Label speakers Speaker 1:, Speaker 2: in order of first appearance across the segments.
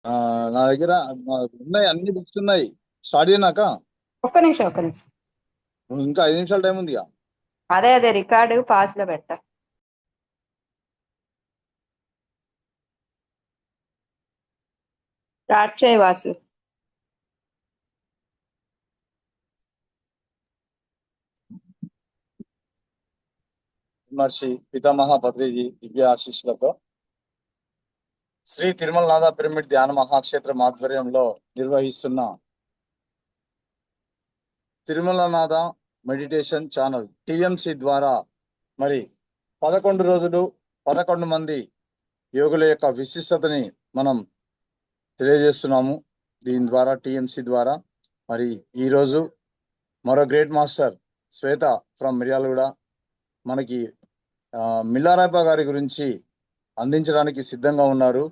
Speaker 1: ఆ, నా దగ్గర ఉన్నాయి, అన్ని బుక్స్ ఉన్నాయి. స్టార్ట్ చేయనాక
Speaker 2: ఒక్క నిమిషం ఒక్క నిమిషం.
Speaker 1: ఇంకా 5 నిమిషాలు టైం ఉందిగా.
Speaker 2: అదే రికార్డు పాస్ లో పెడతా. స్టార్ట్ చేయి వాసు.
Speaker 1: మహర్షి పితామహ పత్రిజీ దివ్య ఆశీస్సులతో శ్రీ తిరుమలనాథ పిరమిడ్ ధ్యాన మహాక్షేత్రం ఆధ్వర్యంలో నిర్వహిస్తున్న తిరుమలనాథ మెడిటేషన్ ఛానల్ టిఎంసి ద్వారా మరి 11 రోజులు 11 మంది యోగుల యొక్క విశిష్టతని మనం తెలియజేస్తున్నాము. దీని ద్వారా టిఎంసి ద్వారా మరి ఈరోజు మరో great master Shweta from Miryalaguda మనకి మిల్లారాయప్ప గారి గురించి అందించడానికి సిద్ధంగా ఉన్నారు.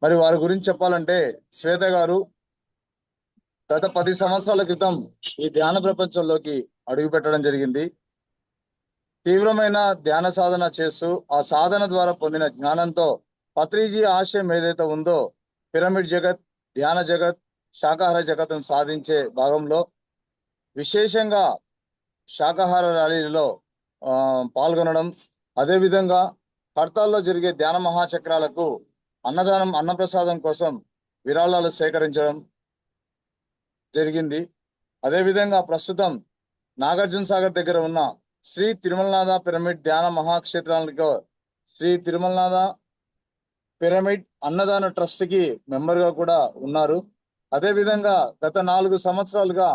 Speaker 1: మరి వారి గురించి చెప్పాలంటే శ్వేత గారు గత 10 సంవత్సరాల క్రితం ఈ ధ్యాన ప్రపంచంలోకి అడుగు పెట్టడం జరిగింది. తీవ్రమైన ధ్యాన సాధన చేస్తూ ఆ సాధన ద్వారా పొందిన జ్ఞానంతో పత్రిజీ ఆశయం ఏదైతే ఉందో పిరమిడ్ జగత్, ధ్యాన జగత్, శాకాహార జగత్తును సాధించే భాగంలో విశేషంగా శాకాహార ర్యాలీలో పాల్గొనడం, అదేవిధంగా హర్తాల్లో జరిగే ధ్యాన మహాచక్రాలకు అన్నదానం, అన్నప్రసాదం కోసం విరాళాలు సేకరించడం జరిగింది. అదేవిధంగా ప్రస్తుతం నాగార్జున సాగర్ దగ్గర ఉన్న శ్రీ తిరుమలనాథ పిరమిడ్ ధ్యాన మహాక్షేత్రానికి శ్రీ తిరుమలనాథ పిరమిడ్ అన్నదాన ట్రస్ట్ కి మెంబర్ గా కూడా ఉన్నారు. అదేవిధంగా గత 4 సంవత్సరాలుగా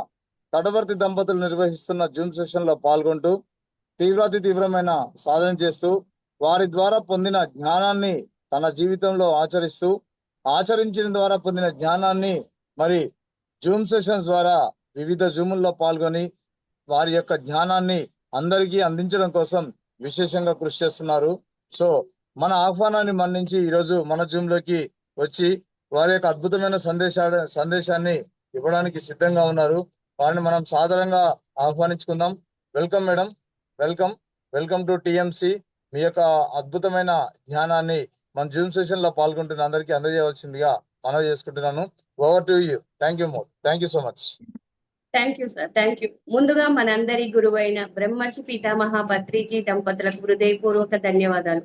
Speaker 1: తటవర్తి దంపతులు నిర్వహిస్తున్న జూమ్ సెషన్ లో పాల్గొంటూ తీవ్రమైన సాధన చేస్తూ వారి ద్వారా పొందిన జ్ఞానాన్ని తన జీవితంలో ఆచరిస్తూ ఆచరించిన ద్వారా పొందిన జ్ఞానాన్ని మరి జూమ్ సెషన్స్ ద్వారా వివిధ జూముల్లో పాల్గొని వారి యొక్క జ్ఞానాన్ని అందరికీ అందించడం కోసం విశేషంగా కృషి చేస్తున్నారు. సో మన ఆహ్వానాన్ని మన్నించి ఈరోజు మన జూమ్ లోకి వచ్చి వారి యొక్క అద్భుతమైన సందేశాన్ని ఇవ్వడానికి సిద్ధంగా ఉన్నారు. వారిని మనం సాదరంగా ఆహ్వానించుకుందాం. Welcome madam, welcome. Welcome to TMC. మీ యొక్క అద్భుతమైన జ్ఞానాన్ని మన జూమ్ సెషన్ లో పాల్గొంటున్న అందరికీ అందజేయవలసిందిగా మనవి చేసుకుంటున్నాను. Over to you. Thank you so much.
Speaker 3: Thank you sir, thank you. ముందుగా మనందరి గురువైన బ్రహ్మర్షి పితామహ పత్రిజీ దంపతులకు హృదయపూర్వక ధన్యవాదాలు.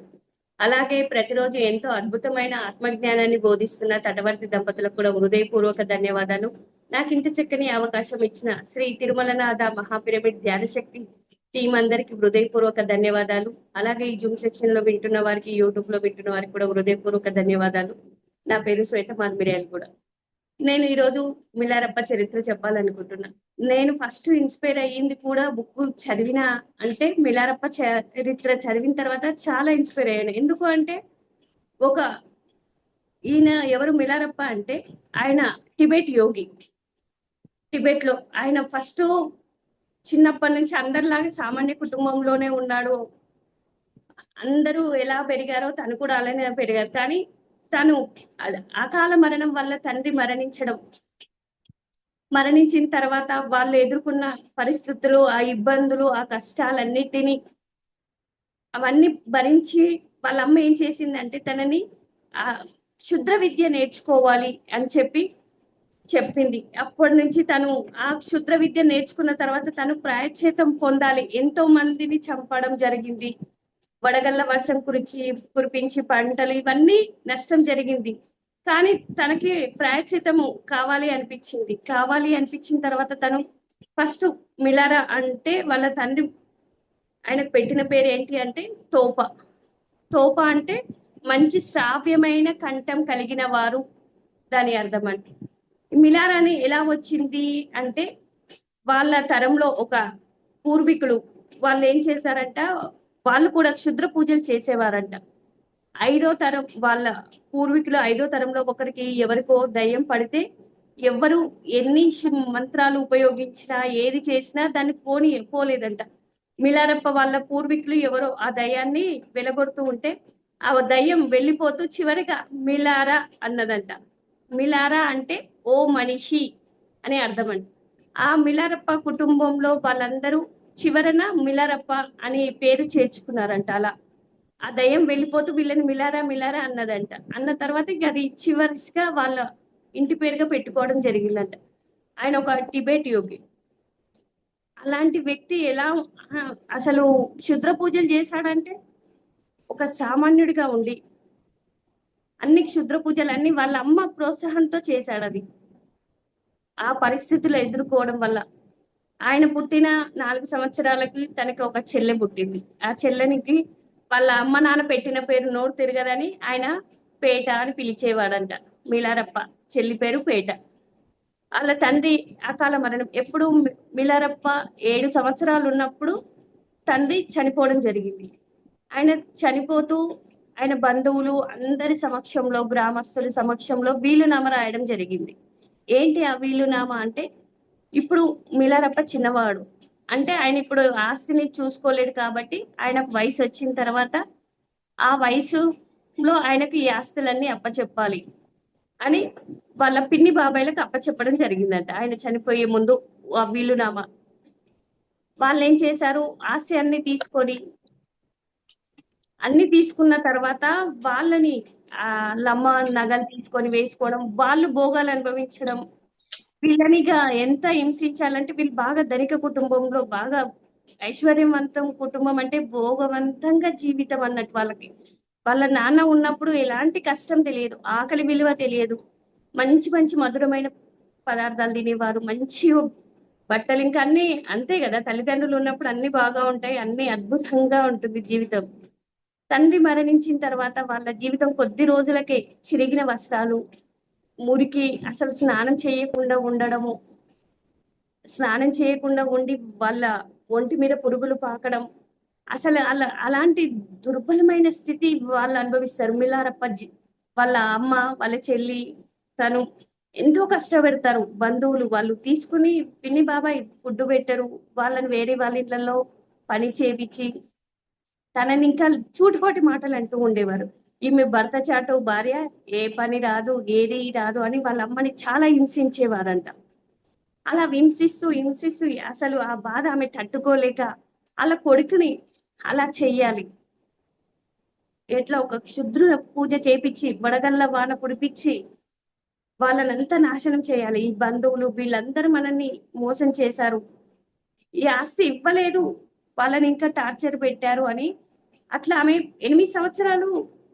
Speaker 3: అలాగే ప్రతిరోజు ఎంతో అద్భుతమైన ఆత్మజ్ఞానాన్ని బోధిస్తున్న తటవర్తి దంపతులకు కూడా హృదయపూర్వక ధన్యవాదాలు. నాకు ఇంత చక్కని అవకాశం ఇచ్చిన శ్రీ తిరుమలనాథ మహాపిరమిడ్ ధ్యానశక్తి టీం అందరికి హృదయపూర్వక ధన్యవాదాలు. అలాగే ఈ జూమ్ సెక్షన్ లో వింటున్న వారికి, యూట్యూబ్ లో వింటున్న వారికి కూడా హృదయపూర్వక ధన్యవాదాలు. నా పేరు శ్వేత మాధుర్యాలు కూడా. నేను ఈరోజు మిల్లారప్ప చరిత్ర చెప్పాలనుకుంటున్నా. నేను ఫస్ట్ ఇన్స్పైర్ అయ్యింది కూడా బుక్ చదివిన అంటే మిల్లారప్ప చరిత్ర చదివిన తర్వాత చాలా ఇన్స్పైర్ అయ్యాను. ఎందుకు అంటే ఒక ఈయన ఎవరు మిల్లారప్ప అంటే ఆయన టిబెట్ యోగి. టిబెట్ లో ఆయన ఫస్ట్ చిన్నప్పటి నుంచి అందరిలాగా సామాన్య కుటుంబంలోనే ఉన్నాడు. అందరూ ఎలా పెరిగారో తను కూడా అలానే పెరిగారు. కానీ తను అకాల మరణం వల్ల తండ్రి మరణించిన తర్వాత వాళ్ళు ఎదుర్కొన్న పరిస్థితులు, ఆ ఇబ్బందులు, ఆ కష్టాలన్నిటినీ అవన్నీ భరించి వాళ్ళ అమ్మ ఏం చేసిందంటే తనని ఆ క్షుద్ర విద్య నేర్చుకోవాలి అని చెప్పింది. అప్పటి నుంచి తను ఆ క్షుద్ర విద్య నేర్చుకున్న తర్వాత తను ప్రాయశ్చిత్తం పొందాలి. ఎంతో మందిని చంపడం జరిగింది. వడగళ్ల వర్షం కురిపించి పంటలు ఇవన్నీ నష్టం జరిగింది. కానీ తనకి ప్రాయశ్చిత్తము కావాలి అనిపించిన తర్వాత తను ఫస్ట్ మిలారా అంటే వాళ్ళ తండ్రి ఆయనకు పెట్టిన పేరు ఏంటి అంటే తోప. తోప అంటే మంచి శ్రావ్యమైన కంఠం కలిగిన వారు, దాని అర్థం అంటే. మిలారాని ఎలా వచ్చింది అంటే వాళ్ళ తరంలో ఒక పూర్వీకులు వాళ్ళు ఏం చేశారంట, వాళ్ళు కూడా క్షుద్ర పూజలు చేసేవారంట. 5వ తరం వాళ్ళ పూర్వీకులు 5వ తరంలో ఒకరికి ఎవరికో దయ్యం పడితే ఎవరు ఎన్ని మంత్రాలు ఉపయోగించినా ఏది చేసినా దాన్ని పోలేదంట. మిలారప్ప వాళ్ళ పూర్వీకులు ఎవరో ఆ దయ్యాన్ని వెలగొడుతూ ఉంటే ఆ దయ్యం వెళ్ళిపోతూ చివరిగా మిలారా అన్నదంట. మిలారా అంటే ఓ మనిషి అనే అర్థం అంట. ఆ మిలారప్ప కుటుంబంలో వాళ్ళందరూ చివరన మిలారప్ప అనే పేరు చేర్చుకున్నారంట. అలా ఆ దయ్యం వెళ్ళిపోతూ వీళ్ళని మిలారా మిలారా అన్నదంట. అన్న తర్వాత అది చివరిగా వాళ్ళ ఇంటి పేరుగా పెట్టుకోవడం జరిగిందంట. ఆయన ఒక టిబెట్ యోగి. అలాంటి వ్యక్తి ఎలా అసలు క్షుద్ర పూజలు చేశాడంటే ఒక సామాన్యుడిగా ఉండి అన్ని క్షుద్ర పూజలన్నీ వాళ్ళ అమ్మ ప్రోత్సాహంతో చేశాడు అది. ఆ పరిస్థితులు ఎదుర్కోవడం వల్ల ఆయన పుట్టిన 4 సంవత్సరాలకి తనకి ఒక చెల్లె పుట్టింది. ఆ చెల్లెనికి వాళ్ళ అమ్మ నాన్న పెట్టిన పేరు నోరు తిరగదని ఆయన పేట అని పిలిచేవాడంట. మిలారప్ప చెల్లి పేరు పేట. వాళ్ళ తండ్రి అకాల మరణం. ఎప్పుడు మిలారప్ప 7 సంవత్సరాలు ఉన్నప్పుడు తండ్రి చనిపోవడం జరిగింది. ఆయన చనిపోతూ ఆయన బంధువులు అందరి సమక్షంలో, గ్రామస్తుల సమక్షంలో వీలునామా రాయడం జరిగింది. ఏంటి ఆ వీలునామా అంటే, ఇప్పుడు మిలారప్ప చిన్నవాడు. అంటే ఆయన ఇప్పుడు ఆస్తిని చూసుకోలేడు కాబట్టి ఆయనకు వయసు వచ్చిన తర్వాత ఆ వయసులో ఆయనకు ఈ ఆస్తులన్నీ అప్పచెప్పాలి అని వాళ్ళ పిన్ని బాబాయిలకు అప్పచెప్పడం జరిగిందంట. ఆయన చనిపోయే ముందు ఆ వీలునామా. వాళ్ళు ఏం చేశారు, ఆస్తి అన్ని తీసుకున్న తర్వాత వాళ్ళని లమ్మ నగలు తీసుకొని వేసుకోవడం, వాళ్ళు భోగాలు అనుభవించడం, వీళ్ళనిగా ఎంత హింసించాలంటే వీళ్ళు బాగా ధనిక కుటుంబంలో బాగా ఐశ్వర్యవంతం కుటుంబం అంటే భోగవంతంగా జీవితం అన్నట్టు వాళ్ళకి. వాళ్ళ నాన్న ఉన్నప్పుడు ఎలాంటి కష్టం తెలియదు, ఆకలి విలువ తెలియదు. మంచి మంచి మధురమైన పదార్థాలు తినేవారు, మంచి బట్టలు, ఇంకా అన్ని అంతే కదా, తల్లిదండ్రులు ఉన్నప్పుడు అన్ని బాగా ఉంటాయి, అన్ని అద్భుతంగా ఉంటుంది జీవితం. తండ్రి మరణించిన తర్వాత వాళ్ళ జీవితం కొద్ది రోజులకే చిరిగిన వస్త్రాలు, మురికి, అసలు స్నానం చేయకుండా ఉండి వాళ్ళ ఒంటి మీద పురుగులు పాకడం, అసలు అలాంటి దుర్బలమైన స్థితి వాళ్ళు అనుభవిస్తారు. మిలారప్ప వాళ్ళ అమ్మ, వాళ్ళ చెల్లి, తను ఎంతో కష్టపెడతారు. బంధువులు వాళ్ళు తీసుకుని పిన్ని బాబాయ్ ఫుడ్ పెట్టరు, వాళ్ళని వేరే వాళ్ళ ఇళ్లలో పని చేపించి తనని ఇంకా చూటిపోటి మాటలు అంటూ ఉండేవారు. ఈమె భర్త చాటు భార్య, ఏ పని రాదు, ఏది రాదు అని వాళ్ళ అమ్మని చాలా హింసించేవారంట. అలా హింసిస్తూ అసలు ఆ బాధ ఆమె తట్టుకోలేక అలా కొడుకుని అలా చెయ్యాలి, ఎట్లా ఒక క్షుద్ర పూజ చేపించి వడగళ్ళ వాన కుడిపించి వాళ్ళనంతా నాశనం చేయాలి. ఈ బంధువులు వీళ్ళందరూ మనల్ని మోసం చేశారు, ఈ ఆస్తి ఇవ్వలేదు, వాళ్ళని ఇంకా టార్చర్ పెట్టారు అని అట్లా ఆమె 8 సంవత్సరాలు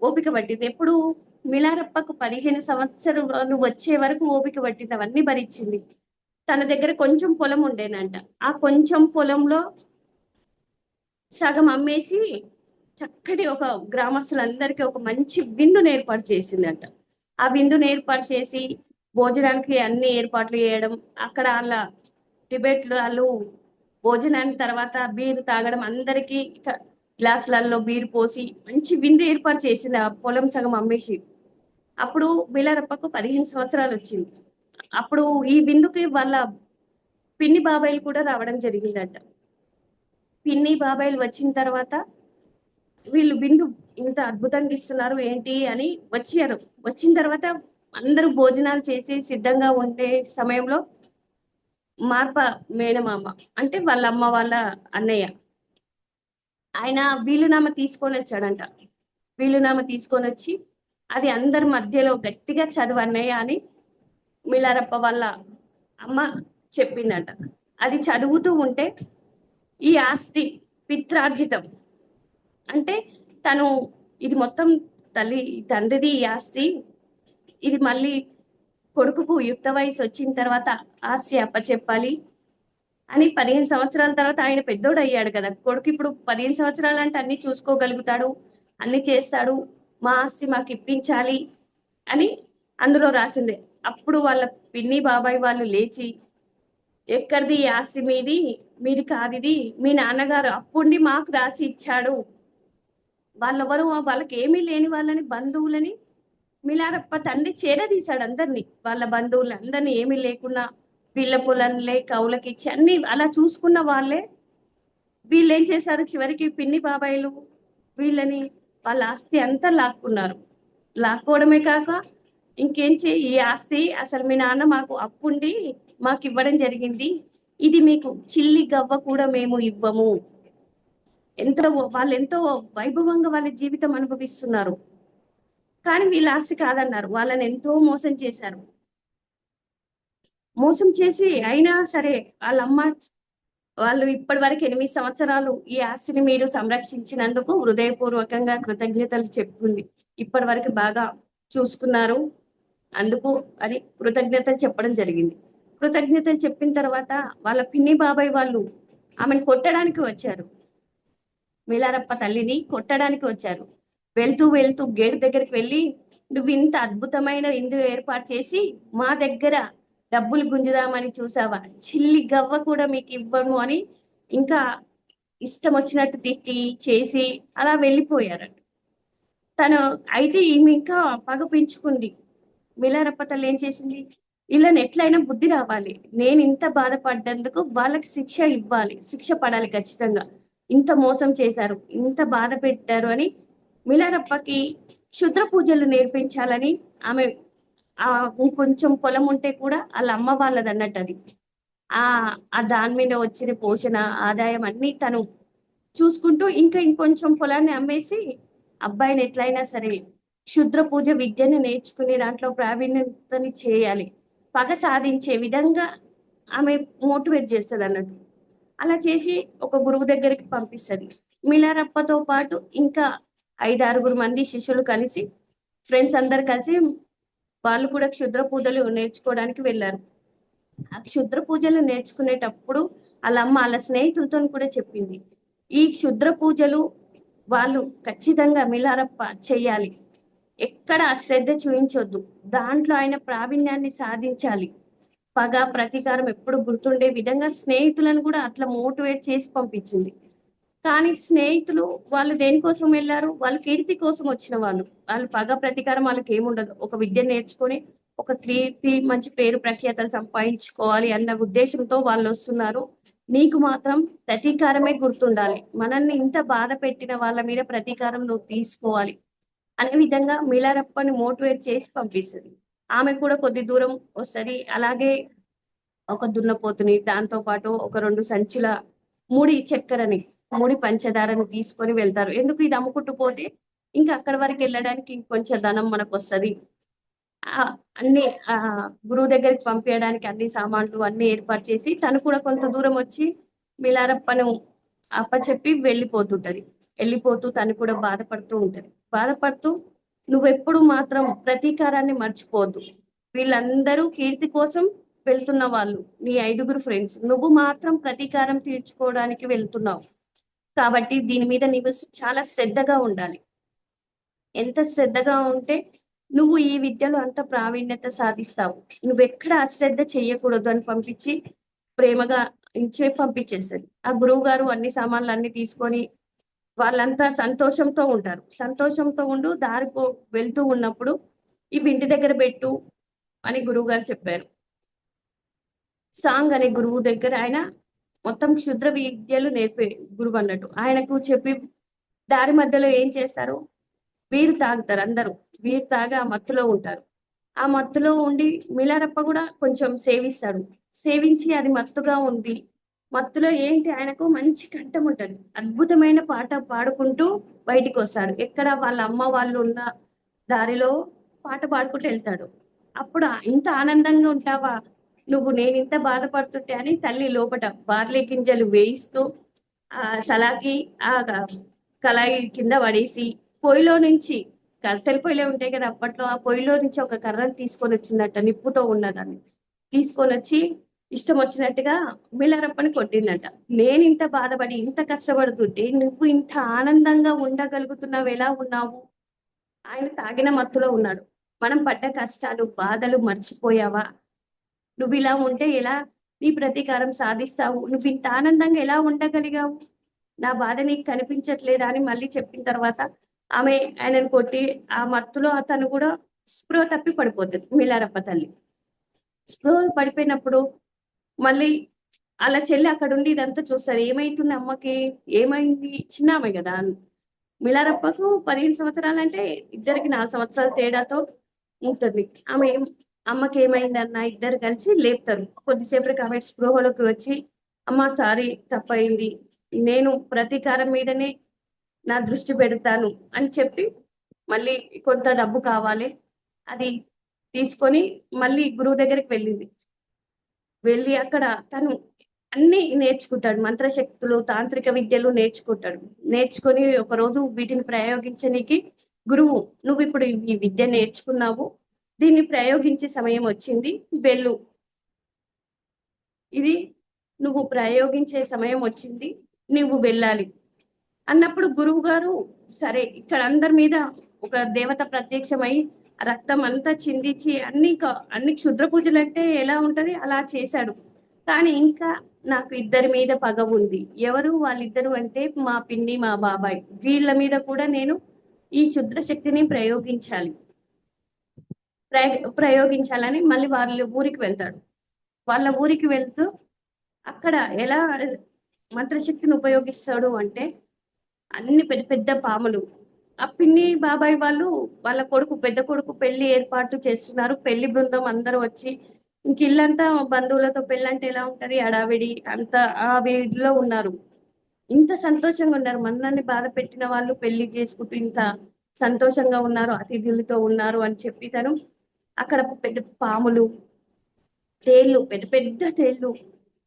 Speaker 3: ఓపిక పట్టింది. ఎప్పుడు మిలారప్పకు 15 సంవత్సరాలు వచ్చే వరకు ఓపిక పట్టింది, అవన్నీ భరించింది. తన దగ్గర కొంచెం పొలం ఉండేనంట. ఆ కొంచెం పొలంలో సగం అమ్మేసి చక్కటి ఒక గ్రామస్తులందరికీ ఒక మంచి విందును ఏర్పాటు చేసిందంట. ఆ విందును ఏర్పాటు చేసి భోజనానికి అన్ని ఏర్పాట్లు చేయడం, అక్కడ వాళ్ళ టిబెట్లు వాళ్ళు భోజనానికి తర్వాత బీరు తాగడం, అందరికీ గ్లాసులలో బీరు పోసి మంచి విందు ఏర్పాటు చేసింది ఆ పొలం సగం అమ్మేసి. అప్పుడు మిలారప్పకు 15 సంవత్సరాలు వచ్చింది. అప్పుడు ఈ విందుకి వాళ్ళ పిన్ని బాబాయిలు కూడా రావడం జరిగిందట. పిన్ని బాబాయిలు వచ్చిన తర్వాత వీళ్ళు విందు ఇంత అద్భుతంగా ఇస్తున్నారు ఏంటి అని వచ్చారు. వచ్చిన తర్వాత అందరూ భోజనాలు చేసి సిద్ధంగా ఉండే సమయంలో మార్ప మేనమామ అంటే వాళ్ళ అమ్మ వాళ్ళ అన్నయ్య ఆయన వీలునామా తీసుకొని వచ్చాడంట. వీలునామా తీసుకొని వచ్చి అది అందరి మధ్యలో గట్టిగా చదువు అన్నయ్య అని మిలారప్ప వాళ్ళ అమ్మ చెప్పిందట. అది చదువుతూ ఉంటే ఈ ఆస్తి పిత్రార్జితం అంటే తను ఇది మొత్తం తండ్రిది ఈ ఆస్తి, ఇది మళ్ళీ కొడుకుకు యుక్త వయసు వచ్చిన తర్వాత ఆస్తి అప్పచెప్పాలి అని 15 సంవత్సరాల తర్వాత ఆయన పెద్దోడు అయ్యాడు కదా, కొడుకు ఇప్పుడు 15 సంవత్సరాలు అంటే అన్ని చూసుకోగలుగుతాడు, అన్ని చేస్తాడు, మా ఆస్తి మాకు ఇప్పించాలి అని అందులో రాసిందే. అప్పుడు వాళ్ళ పిన్ని బాబాయ్ వాళ్ళు లేచి, ఎక్కడిది ఈ ఆస్తి, మీది కాదిది, మీ నాన్నగారు అప్పుండి మాకు రాసి ఇచ్చాడు, వాళ్ళెవరు వాళ్ళకి ఏమీ లేని వాళ్ళని బంధువులని మిలారప్ప తండ్రి చేరదీశాడు అందరినీ, వాళ్ళ బంధువులు అందరినీ ఏమీ లేకున్నా వీళ్ళ పొలంలే కౌలకి ఇచ్చి అన్ని అలా చూసుకున్న వాళ్ళే. వీళ్ళు ఏం చేశారు, చివరికి పిన్ని బాబాయిలు వీళ్ళని వాళ్ళ ఆస్తి అంతా లాక్కున్నారు. లాక్కోవడమే కాక ఈ ఆస్తి అసలు మీ నాన్న మాకు అప్పుండి మాకు ఇవ్వడం జరిగింది, ఇది మీకు చిల్లి గవ్వ కూడా మేము ఇవ్వము. వాళ్ళు ఎంతో వైభవంగా వాళ్ళ జీవితం అనుభవిస్తున్నారు, కానీ వీళ్ళ ఆస్తి కాదన్నారు. వాళ్ళని ఎంతో మోసం చేశారు. మోసం చేసి అయినా సరే వాళ్ళు ఇప్పటి వరకు 8 సంవత్సరాలు ఈ ఆస్తిని మీరు సంరక్షించినందుకు హృదయపూర్వకంగా కృతజ్ఞతలు చెప్పుకుంది. ఇప్పటి వరకు బాగా చూసుకున్నారు అందుకు అని కృతజ్ఞతలు చెప్పడం జరిగింది. కృతజ్ఞతలు చెప్పిన తర్వాత వాళ్ళ పిన్ని బాబాయ్ వాళ్ళు ఆమెను కొట్టడానికి వచ్చారు. మిలారప్ప తల్లిని కొట్టడానికి వచ్చారు. వెళ్తూ వెళ్తూ గేట్ దగ్గరికి వెళ్ళి, నువ్వు ఇంత అద్భుతమైన విందు ఏర్పాటు చేసి మా దగ్గర డబ్బులు గుంజుదామని చూసావా, చిల్లి గవ్వ కూడా మీకు ఇవ్వను అని ఇంకా ఇష్టం వచ్చినట్టు తిట్టి చేసి అలా వెళ్ళిపోయారట. తను అయితే ఈమె ఇంకా పగ పెంచుకుంది. మిలారప్ప తల్లి ఏం చేసింది, వీళ్ళని ఎట్లయినా బుద్ధి రావాలి, నేను ఇంత బాధపడ్డందుకు వాళ్ళకి శిక్ష ఇవ్వాలి, శిక్ష పడాలి ఖచ్చితంగా, ఇంత మోసం చేశారు, ఇంత బాధ పెట్టారు అని మిలారప్పకి క్షుద్ర పూజలు నేర్పించాలని ఆమె ఆ కొంచెం పొలం ఉంటే కూడా వాళ్ళ అమ్మ వాళ్ళది అన్నట్టు అది ఆ దాని మీద వచ్చిన పోషణ ఆదాయం అన్ని తను చూసుకుంటూ ఇంకా ఇంకొంచెం పొలాన్ని అమ్మేసి అబ్బాయిని ఎట్లయినా సరే క్షుద్ర పూజ విద్యను నేర్చుకునే దాంట్లో ప్రావీణ్యతని చేయాలి, పగ సాధించే విధంగా ఆమె మోటివేట్ చేస్తుంది అన్నట్టు. అలా చేసి ఒక గురువు దగ్గరికి పంపిస్తుంది. మిలారప్పతో పాటు ఇంకా 5-6 మంది శిష్యులు కలిసి, ఫ్రెండ్స్ అందరు కలిసి వాళ్ళు కూడా క్షుద్ర పూజలు నేర్చుకోవడానికి వెళ్ళారు. ఆ క్షుద్ర పూజలు నేర్చుకునేటప్పుడు వాళ్ళ స్నేహితులతో కూడా చెప్పింది, ఈ క్షుద్ర పూజలు వాళ్ళు ఖచ్చితంగా మిలారప్ప చెయ్యాలి, ఎక్కడ అశ్రద్ధ చూయించొద్దు, దాంట్లో ఆయన ప్రావీణ్యాన్ని సాధించాలి, పగ ప్రతీకారం ఎప్పుడు గుర్తుండే విధంగా స్నేహితులను కూడా అట్లా మోటివేట్ చేసి పంపించింది. కానీ స్నేహితులు వాళ్ళు దేనికోసం వెళ్ళారు, వాళ్ళు కీర్తి కోసం వచ్చిన వాళ్ళు పగ ప్రతీకారం వాళ్ళకి ఏముండదు, ఒక విద్య నేర్చుకొని ఒక కీర్తి మంచి పేరు ప్రఖ్యాతలు సంపాదించుకోవాలి అన్న ఉద్దేశంతో వాళ్ళు వస్తున్నారు. నీకు మాత్రం ప్రతీకారమే గుర్తుండాలి, మనల్ని ఇంత బాధ పెట్టిన వాళ్ళ మీద ప్రతీకారం నువ్వు తీసుకోవాలి అనే విధంగా మిలారప్పని మోటివేట్ చేసి పంపిస్తుంది. ఆమె కూడా కొద్ది దూరం వస్తుంది. అలాగే ఒక దున్నపోతుని, దాంతో పాటు ఒక 2 సంచుల ముడి చక్కెరని, ముడి పంచదారని తీసుకొని వెళ్తారు. ఎందుకు ఇది అమ్ముకుంటూ పోతే ఇంకా అక్కడి వరకు వెళ్ళడానికి ఇంకొంచెం ధనం మనకు వస్తుంది, అన్ని గురువు దగ్గరికి పంపించడానికి అన్ని సామాన్లు అన్ని ఏర్పాటు చేసి తను కూడా కొంత దూరం వచ్చి మిలారప్పను అప్పచెప్పి వెళ్ళిపోతూ తను కూడా బాధపడుతూ ఉంటది. బాధపడుతూ నువ్వెప్పుడు మాత్రం ప్రతీకారాన్ని మర్చిపోవద్దు, వీళ్ళందరూ కీర్తి కోసం వెళ్తున్న వాళ్ళు, నీ 5 ఫ్రెండ్స్, నువ్వు మాత్రం ప్రతీకారం తీర్చుకోవడానికి వెళ్తున్నావు కాబట్టి దీని మీద నీవు చాలా శ్రద్ధగా ఉండాలి, ఎంత శ్రద్ధగా ఉంటే నువ్వు ఈ విద్యలో అంత ప్రావీణ్యత సాధిస్తావు, నువ్వెక్కడ అశ్రద్ధ చెయ్యకూడదు అని పంపించి ప్రేమగా ఇచ్చే పంపించేస్తుంది. ఆ గురువు గారు అన్ని సామాన్లు అన్ని తీసుకొని వాళ్ళంతా సంతోషంతో ఉంటారు. సంతోషంతో వెళ్తూ ఉన్నప్పుడు ఇవి ఇంటి దగ్గర పెట్టు అని గురువు గారు చెప్పారు. సాంగ్ అనే గురువు దగ్గర ఆయన మొత్తం క్షుద్ర విద్యలు నేర్పే గురువు అన్నట్టు. ఆయనకు చెప్పి దారి మధ్యలో ఏం చేస్తారు, వీరు తాగుతారు, అందరూ వీరు తాగి ఆ మత్తులో ఉంటారు. ఆ మత్తులో ఉండి మిలారప్ప కూడా కొంచెం సేవిస్తాడు. సేవించి అది మత్తుగా ఉంది, మత్తులో ఏంటి ఆయనకు మంచి కంఠం ఉంటది, అద్భుతమైన పాట పాడుకుంటూ బయటికి వస్తాడు. ఎక్కడ వాళ్ళ అమ్మ వాళ్ళు ఉన్న దారిలో పాట పాడుకుంటూ వెళ్తాడు. అప్పుడు ఇంత ఆనందంగా ఉంటావా నువ్వు, నేను ఇంత బాధపడుతుంటే అని తల్లి లోపట బార్లీ గింజలు వేయిస్తూ సలాకి ఆ కళాయి కింద పడేసి పొయ్యిలో నుంచి, కట్టెల పొయ్యిలో ఉంటాయి కదా అప్పట్లో, ఆ పొయ్యిలో నుంచి ఒక కర్రను తీసుకొని వచ్చిందట, నిప్పుతో ఉన్నదాన్ని తీసుకొని వచ్చి ఇష్టం వచ్చినట్టుగా మిలారప్పని కొట్టిందట. నేను ఇంత బాధపడి ఇంత కష్టపడుతుంటే నువ్వు ఇంత ఆనందంగా ఉండగలుగుతున్నావు, ఎలా ఉన్నావు, ఆయన తాగిన మత్తులో ఉన్నాడు, మనం పడ్డ కష్టాలు బాధలు మర్చిపోయావా, నువ్వు ఇలా ఉంటే ఎలా నీ ప్రతీకారం సాధిస్తావు, నువ్వు ఇంత ఆనందంగా ఎలా ఉండగలిగావు, నా బాధ నీకు కనిపించట్లేదా అని మళ్ళీ చెప్పిన తర్వాత ఆమె ఆయనను కొట్టి ఆ మత్తులో అతను కూడా స్పృహ తప్పి పడిపోతుంది. మిలారప్ప తల్లి స్పృహ పడిపోయినప్పుడు మళ్ళీ అలా చెల్లి అక్కడ ఉండి ఇదంతా చూస్తారు. ఏమైతుంది అమ్మకి, ఏమైంది, చిన్న ఆమె కదా, మిలారప్పకు 15 సంవత్సరాలంటే ఇద్దరికి 4 సంవత్సరాల తేడాతో ఉంటుంది. అమ్మకి ఏమైందన్న ఇద్దరు కలిసి లేపుతారు. కొద్దిసేపటికి ఆమె స్పృహలోకి వచ్చి, అమ్మ సారీ తప్పయింది, నేను ప్రతీకారం మీదనే నా దృష్టి పెడతాను అని చెప్పి మళ్ళీ కొంత డబ్బు కావాలి అది తీసుకొని మళ్ళీ గురువు దగ్గరికి వెళ్ళింది. వెళ్ళి అక్కడ తను అన్ని నేర్చుకుంటాడు. మంత్రశక్తులు, తాంత్రిక విద్యలు నేర్చుకుంటాడు. నేర్చుకొని ఒకరోజు వీటిని ప్రయోగించనీకి గురువు, నువ్వు ఇప్పుడు ఈ విద్య నేర్చుకున్నావు, దీన్ని ప్రయోగించే సమయం వచ్చింది, వెళ్ళు. ఇది నువ్వు ప్రయోగించే సమయం వచ్చింది, నువ్వు వెళ్ళాలి అన్నప్పుడు గురువు గారు సరే ఇక్కడ అందరి మీద ఒక దేవత ప్రత్యక్షమై రక్తం అంతా చిందించి అన్ని క్షుద్ర పూజలు అంటే ఎలా ఉంటది అలా చేశాడు. కానీ ఇంకా నాకు ఇద్దరి మీద పగ ఉంది. ఎవరు వాళ్ళిద్దరు అంటే మా పిన్ని, మా బాబాయ్. వీళ్ళ మీద కూడా నేను ఈ క్షుద్ర శక్తిని ప్రయోగించాలని మళ్ళీ వాళ్ళ ఊరికి వెళ్తాడు. వాళ్ళ ఊరికి వెళ్తూ అక్కడ ఎలా మంత్రశక్తిని ఉపయోగిస్తాడు అంటే అన్ని పెద్ద పెద్ద పాములు. ఆ పిన్ని బాబాయ్ వాళ్ళు వాళ్ళ పెద్ద కొడుకు పెళ్లి ఏర్పాటు చేస్తున్నారు. పెళ్లి బృందం అందరూ వచ్చి ఇంక ఇల్లంతా బంధువులతో పెళ్ళంటే ఎలా ఉంటది హడావిడి అంత ఆ వీడిలో ఉన్నారు. ఇంత సంతోషంగా ఉన్నారు. మనల్ని బాధ పెట్టిన వాళ్ళు పెళ్లి చేసుకుంటూ ఇంత సంతోషంగా ఉన్నారు, అతిథులతో ఉన్నారు అని చెప్పి తను అక్కడ పెద్ద పాములు, తేళ్లు, పెద్ద పెద్ద తేళ్లు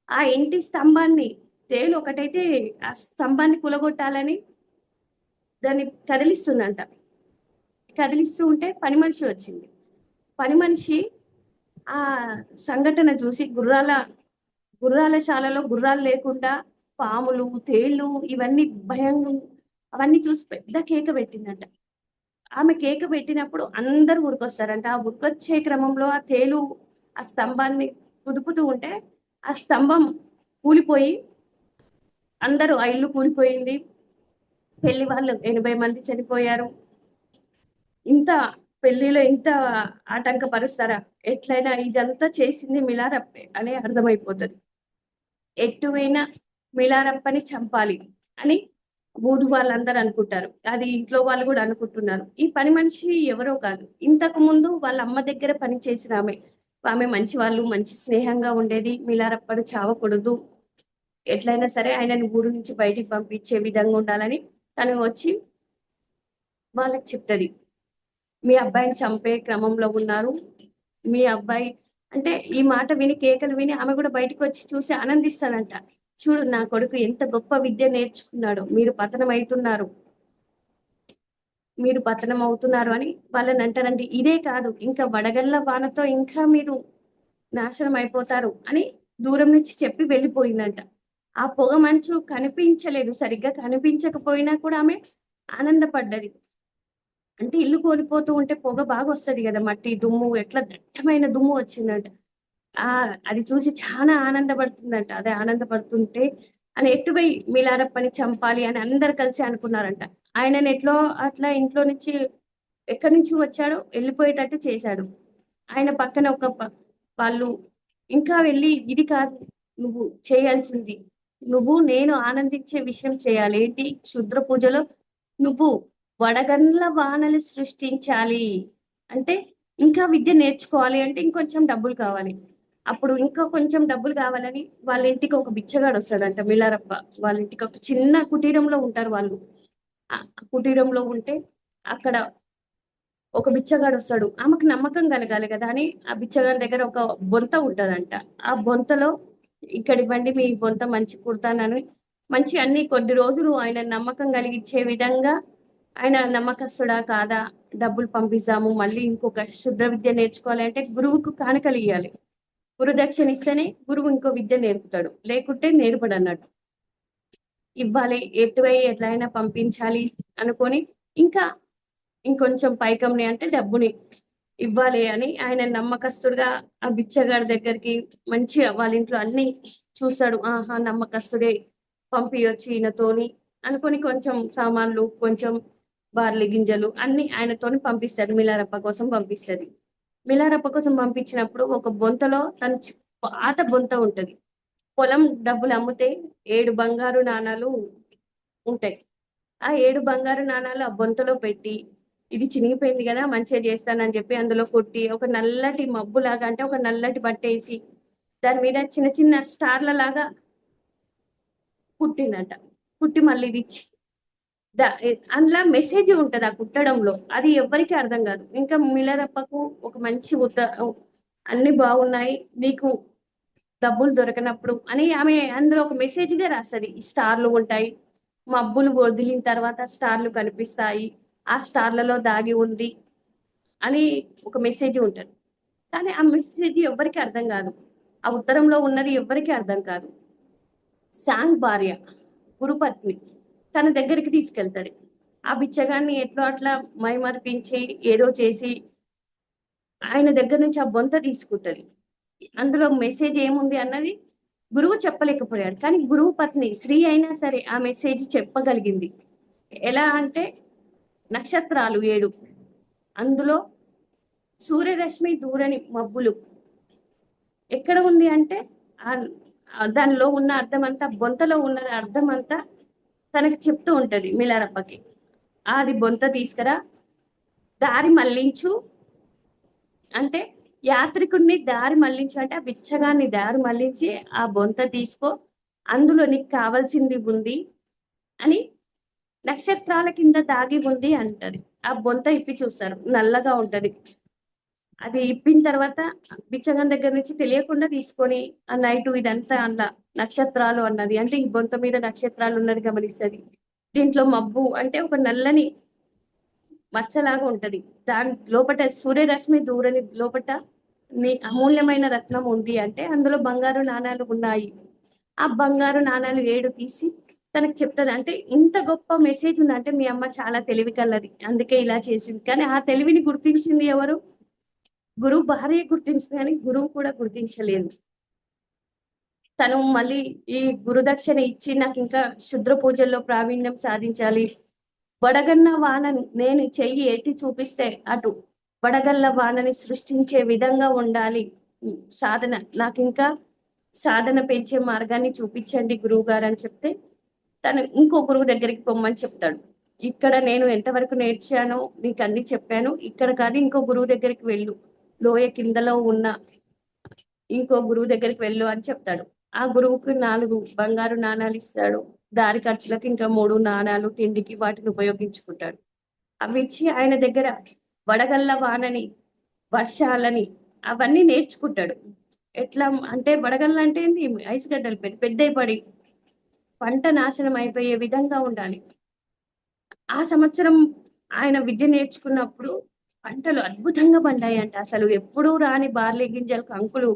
Speaker 3: ఆ ఇంటి స్తంభాన్ని, తేలు ఒకటైతే ఆ స్తంభాన్ని కూలగొట్టాలని దాన్ని కదిలిస్తుందంట. కదిలిస్తూ ఉంటే పని మనిషి వచ్చింది. పని మనిషి ఆ సంఘటన చూసి గుర్రాల శాలలో గుర్రాలు లేకుండా పాములు, తేళ్లు ఇవన్నీ భయంగా అవన్నీ చూసి పెద్ద కేక పెట్టిందంట. ఆమె కేక పెట్టినప్పుడు అందరూ ఉరికొస్తారంట. ఆ ఉరికొచ్చే క్రమంలో ఆ తేలు ఆ స్తంభాన్ని కుదుపుతూ ఉంటే ఆ స్తంభం కూలిపోయి అందరూ ఆ ఇల్లు కూలిపోయింది. పెళ్లి వాళ్ళు 80 మంది చనిపోయారు. ఇంత పెళ్లిలో ఇంత ఆటంకపరుస్తారా? ఎట్లయినా ఇదంతా చేసింది మిలారప్పే అని అర్థమైపోతది. ఎటువైనా మిలారప్పని చంపాలి అని ఊరు వాళ్ళందరూ అనుకుంటారు. అది ఇంట్లో వాళ్ళు కూడా అనుకుంటున్నారు. ఈ పని మనిషి ఎవరో కాదు. ఇంతకు ముందు వాళ్ళ అమ్మ దగ్గర పని చేసిన ఆమె. ఆమె మంచి వాళ్ళు, మంచి స్నేహంగా ఉండేది. మిలారప్పను చావకూడదు, ఎట్లయినా సరే ఆయనని ఊరు నుంచి బయటికి పంపించే విధంగా ఉండాలని తను వచ్చి వాళ్ళకి చెప్తది. మీ అబ్బాయిని చంపే క్రమంలో ఉన్నారు. మీ అబ్బాయి అంటే ఈ మాట విని కేకలు విని ఆమె కూడా బయటకు వచ్చి చూసి ఆనందిస్తాడంట. చూడు నా కొడుకు ఎంత గొప్ప విద్య నేర్చుకున్నాడో, మీరు పతనం అవుతున్నారు అని వాళ్ళని అంటారండి. ఇదే కాదు ఇంకా వడగళ్ళ వానతో ఇంకా మీరు నాశనం అయిపోతారు అని దూరం నుంచి చెప్పి వెళ్ళిపోయిందంట. ఆ పొగ మంచు కనిపించలేదు. సరిగ్గా కనిపించకపోయినా కూడా ఆమె ఆనందపడ్డది. అంటే ఇల్లు కోల్పోతూ ఉంటే పొగ బాగా వస్తది కదా! మట్టి దుమ్ము ఎట్లా దట్టమైన దుమ్ము వచ్చిందంట. అది చూసి చాలా ఆనందపడుతుందంట. అదే ఆనందపడుతుంటే ఆయన ఎటుపోయి మిలారప్పని చంపాలి అని అందరూ కలిసి అనుకున్నారంట. ఆయనని అట్లా ఇంట్లో నుంచి ఎక్కడి నుంచి వచ్చాడో వెళ్ళిపోయేటట్టు చేశాడు. ఆయన పక్కన వాళ్ళు ఇంకా వెళ్ళి ఇది కాదు నువ్వు చేయాల్సింది. నేను ఆనందించే విషయం చేయాలి. ఏంటి క్షుద్ర పూజలో నువ్వు వడగండ్ల వానలు సృష్టించాలి. అంటే ఇంకా విద్య నేర్చుకోవాలి అంటే ఇంకొంచెం డబ్బులు కావాలి. అప్పుడు ఇంకా కొంచెం డబ్బులు కావాలని వాళ్ళ ఇంటికి ఒక బిచ్చగాడు వస్తాడంట మిలారప్ప. వాళ్ళ ఇంటికి ఒక చిన్న కుటీరంలో ఉంటారు వాళ్ళు. ఆ కుటీరంలో ఉంటే అక్కడ ఒక బిచ్చగాడు వస్తాడు. ఆమెకు నమ్మకం కలగాలి కదా అని ఆ బిచ్చగాడి దగ్గర ఒక బొంత ఉంటదంట. ఆ బొంతలో ఇక్కడివ్వండి మీ బొంత మంచి కుడతానని మంచి అన్ని కొద్ది రోజులు ఆయన నమ్మకం కలిగించే విధంగా ఆయన నమ్మకస్తుడా కాదా, డబ్బులు పంపిస్తాము, మళ్ళీ ఇంకొక శుద్ర విద్య నేర్చుకోవాలి అంటే గురువుకు కానుకలు ఇయ్యాలి. గురుదక్షిణ ఇస్తేనే గురువు ఇంకో విద్య నేర్పుతాడు. లేకుంటే నేర్పడన్నట్టు. ఇవ్వాలి, ఎట్లయినా పంపించాలి అనుకొని ఇంకా ఇంకొంచెం పైకమ్ని అంటే డబ్బుని ఇవ్వాలి అని ఆయన నమ్మకస్తుడుగా ఆ బిచ్చగాడి దగ్గరికి మంచిగా వాళ్ళ ఇంట్లో అన్ని చూస్తాడు. ఆహా నమ్మకస్తుడే, పంపియొచ్చు ఈయనతోని అనుకొని కొంచెం సామాన్లు, కొంచెం బార్లీ గింజలు అన్ని ఆయనతోని పంపిస్తాడు. మిలారప్ప కోసం పంపిస్తది. మిలారప్ప కోసం పంపించినప్పుడు ఒక బొంతలో పాత బొంత ఉంటది. పొలం డబ్బులు అమ్మితే 7 బంగారు నాణాలు ఉంటాయి. ఆ 7 బంగారు నాణాలు ఆ బొంతలో పెట్టి, ఇది చినిగిపోయింది గదా! మంచిగా చేస్తానని చెప్పి అందులో కొట్టి, ఒక నల్లటి మబ్బులాగా అంటే ఒక నల్లటి బట్టేసి, దాని మీద చిన్న చిన్న స్టార్‌ల లాగా కుట్టిందంట. కుట్టి మళ్ళీ ఇదిచ్చి అందులో మెసేజ్ ఉంటది ఆ కుట్టడంలో. అది ఎవ్వరికీ అర్థం గాదు. ఇంకా మిలరప్పకు ఒక మంచి అన్నీ బాగున్నాయి. నీకు డబ్బులు దొరకనప్పుడు అని ఆమె అందులో ఒక మెసేజ్ గా రాస్తది. ఈ స్టార్లు ఉంటాయి, మబ్బులు వదిలిన తర్వాత స్టార్లు కనిపిస్తాయి, ఆ స్టార్లలో దాగి ఉంది అని ఒక మెసేజ్ ఉంటది. కానీ ఆ మెసేజ్ ఎవ్వరికీ అర్థం కాదు. ఆ ఉత్తరంలో ఉన్నది ఎవ్వరికీ అర్థం కాదు. శాంగ్ భార్య, గురుపత్ని తన దగ్గరికి తీసుకెళ్తాడు. ఆ బిచ్చగాన్ని ఎట్లో అట్లా మైమరిపించి ఏదో చేసి ఆయన దగ్గర నుంచి ఆ బొంత తీసుకుంటది. అందులో మెసేజ్ ఏముంది అన్నది గురువు చెప్పలేకపోయాడు. కానీ గురువు పత్ని స్త్రీ అయినా సరే ఆ మెసేజ్ చెప్పగలిగింది. ఎలా అంటే నక్షత్రాలు 7, అందులో సూర్యరశ్మి దూరని మబ్బులు ఎక్కడ ఉంది అంటే దానిలో ఉన్న అర్థమంతా, బొంతలో ఉన్న అర్థమంతా తనకి చెప్తూ ఉంటది మిలారప్పకి. అది బొంత తీసుకురా, దారి మళ్లించు అంటే యాత్రికుడిని దారి మళ్లించు అంటే ఆ బిచ్చగాన్ని దారి మళ్లించి ఆ బొంత తీసుకో, అందులో నీకు కావాల్సింది ఉంది అని నక్షత్రాల కింద దాగి ఉంది అంటది. ఆ బొంత ఇప్పి చూస్తారు, నల్లగా ఉంటది. అది ఇప్పిన తర్వాత బిచ్చగాని దగ్గర నుంచి తెలియకుండా తీసుకొని ఆ నైట్ ఇదంతా అలా నక్షత్రాలు అన్నది అంటే ఈ బొంత మీద నక్షత్రాలు ఉన్నది గమనిస్తది. దీంట్లో మబ్బు అంటే ఒక నల్లని మచ్చలాగా ఉంటది. దాని లోపట సూర్యరశ్మి దూరని లోపట నీ అమూల్యమైన రత్నం ఉంది అంటే అందులో బంగారు నాణాలు ఉన్నాయి. ఆ బంగారు నాణాలు 7 తీసి తనకు చెప్తది. అంటే ఇంత గొప్ప మెసేజ్ ఉందంటే మీ అమ్మ చాలా తెలివి కల్లది. అందుకే ఇలా చేసింది. కానీ ఆ తెలివిని గుర్తించింది ఎవరు? గురువు భార్య గుర్తించింది కానీ గురువు కూడా గుర్తించలేదు. తను మళ్ళీ ఈ గురుదక్షిణ ఇచ్చి నాకు ఇంకా క్షుద్ర పూజల్లో ప్రావీణ్యం సాధించాలి. వడగన్న వానను నేను చెయ్యి ఎత్తి చూపిస్తే అటు వడగళ్ళ వానని సృష్టించే విధంగా ఉండాలి సాధన. నాకు ఇంకా సాధన పెంచే మార్గాన్ని చూపించండి గురువు గారు అని చెప్తే తను ఇంకో గురువు దగ్గరికి పొమ్మని చెప్తాడు. ఇక్కడ నేను ఎంతవరకు నేర్చానో నీకు అన్ని చెప్పాను, ఇక్కడ కాదు ఇంకో గురువు దగ్గరికి వెళ్ళు, లోయ కిందలో ఉన్న ఇంకో గురువు దగ్గరికి వెళ్ళు అని చెప్తాడు. ఆ గురువుకి 4 బంగారు నాణాలు ఇస్తాడు. దారి ఖర్చులకు ఇంకా 3 నాణాలు తిండికి వాటిని ఉపయోగించుకుంటాడు. అవి ఇచ్చి ఆయన దగ్గర వడగళ్ళ వానని, వర్షాలని అవన్నీ నేర్చుకుంటాడు. ఎట్లా అంటే వడగళ్ళు అంటే ఏంది? ఐస్ గడ్డలు పెద్దయి పడి పంట నాశనం అయిపోయే విధంగా ఉండాలి. ఆ సంవత్సరం ఆయన విద్య నేర్చుకున్నప్పుడు పంటలు అద్భుతంగా పండాయంట. అసలు ఎప్పుడూ రాని బార్లీ గింజలు, కంకులు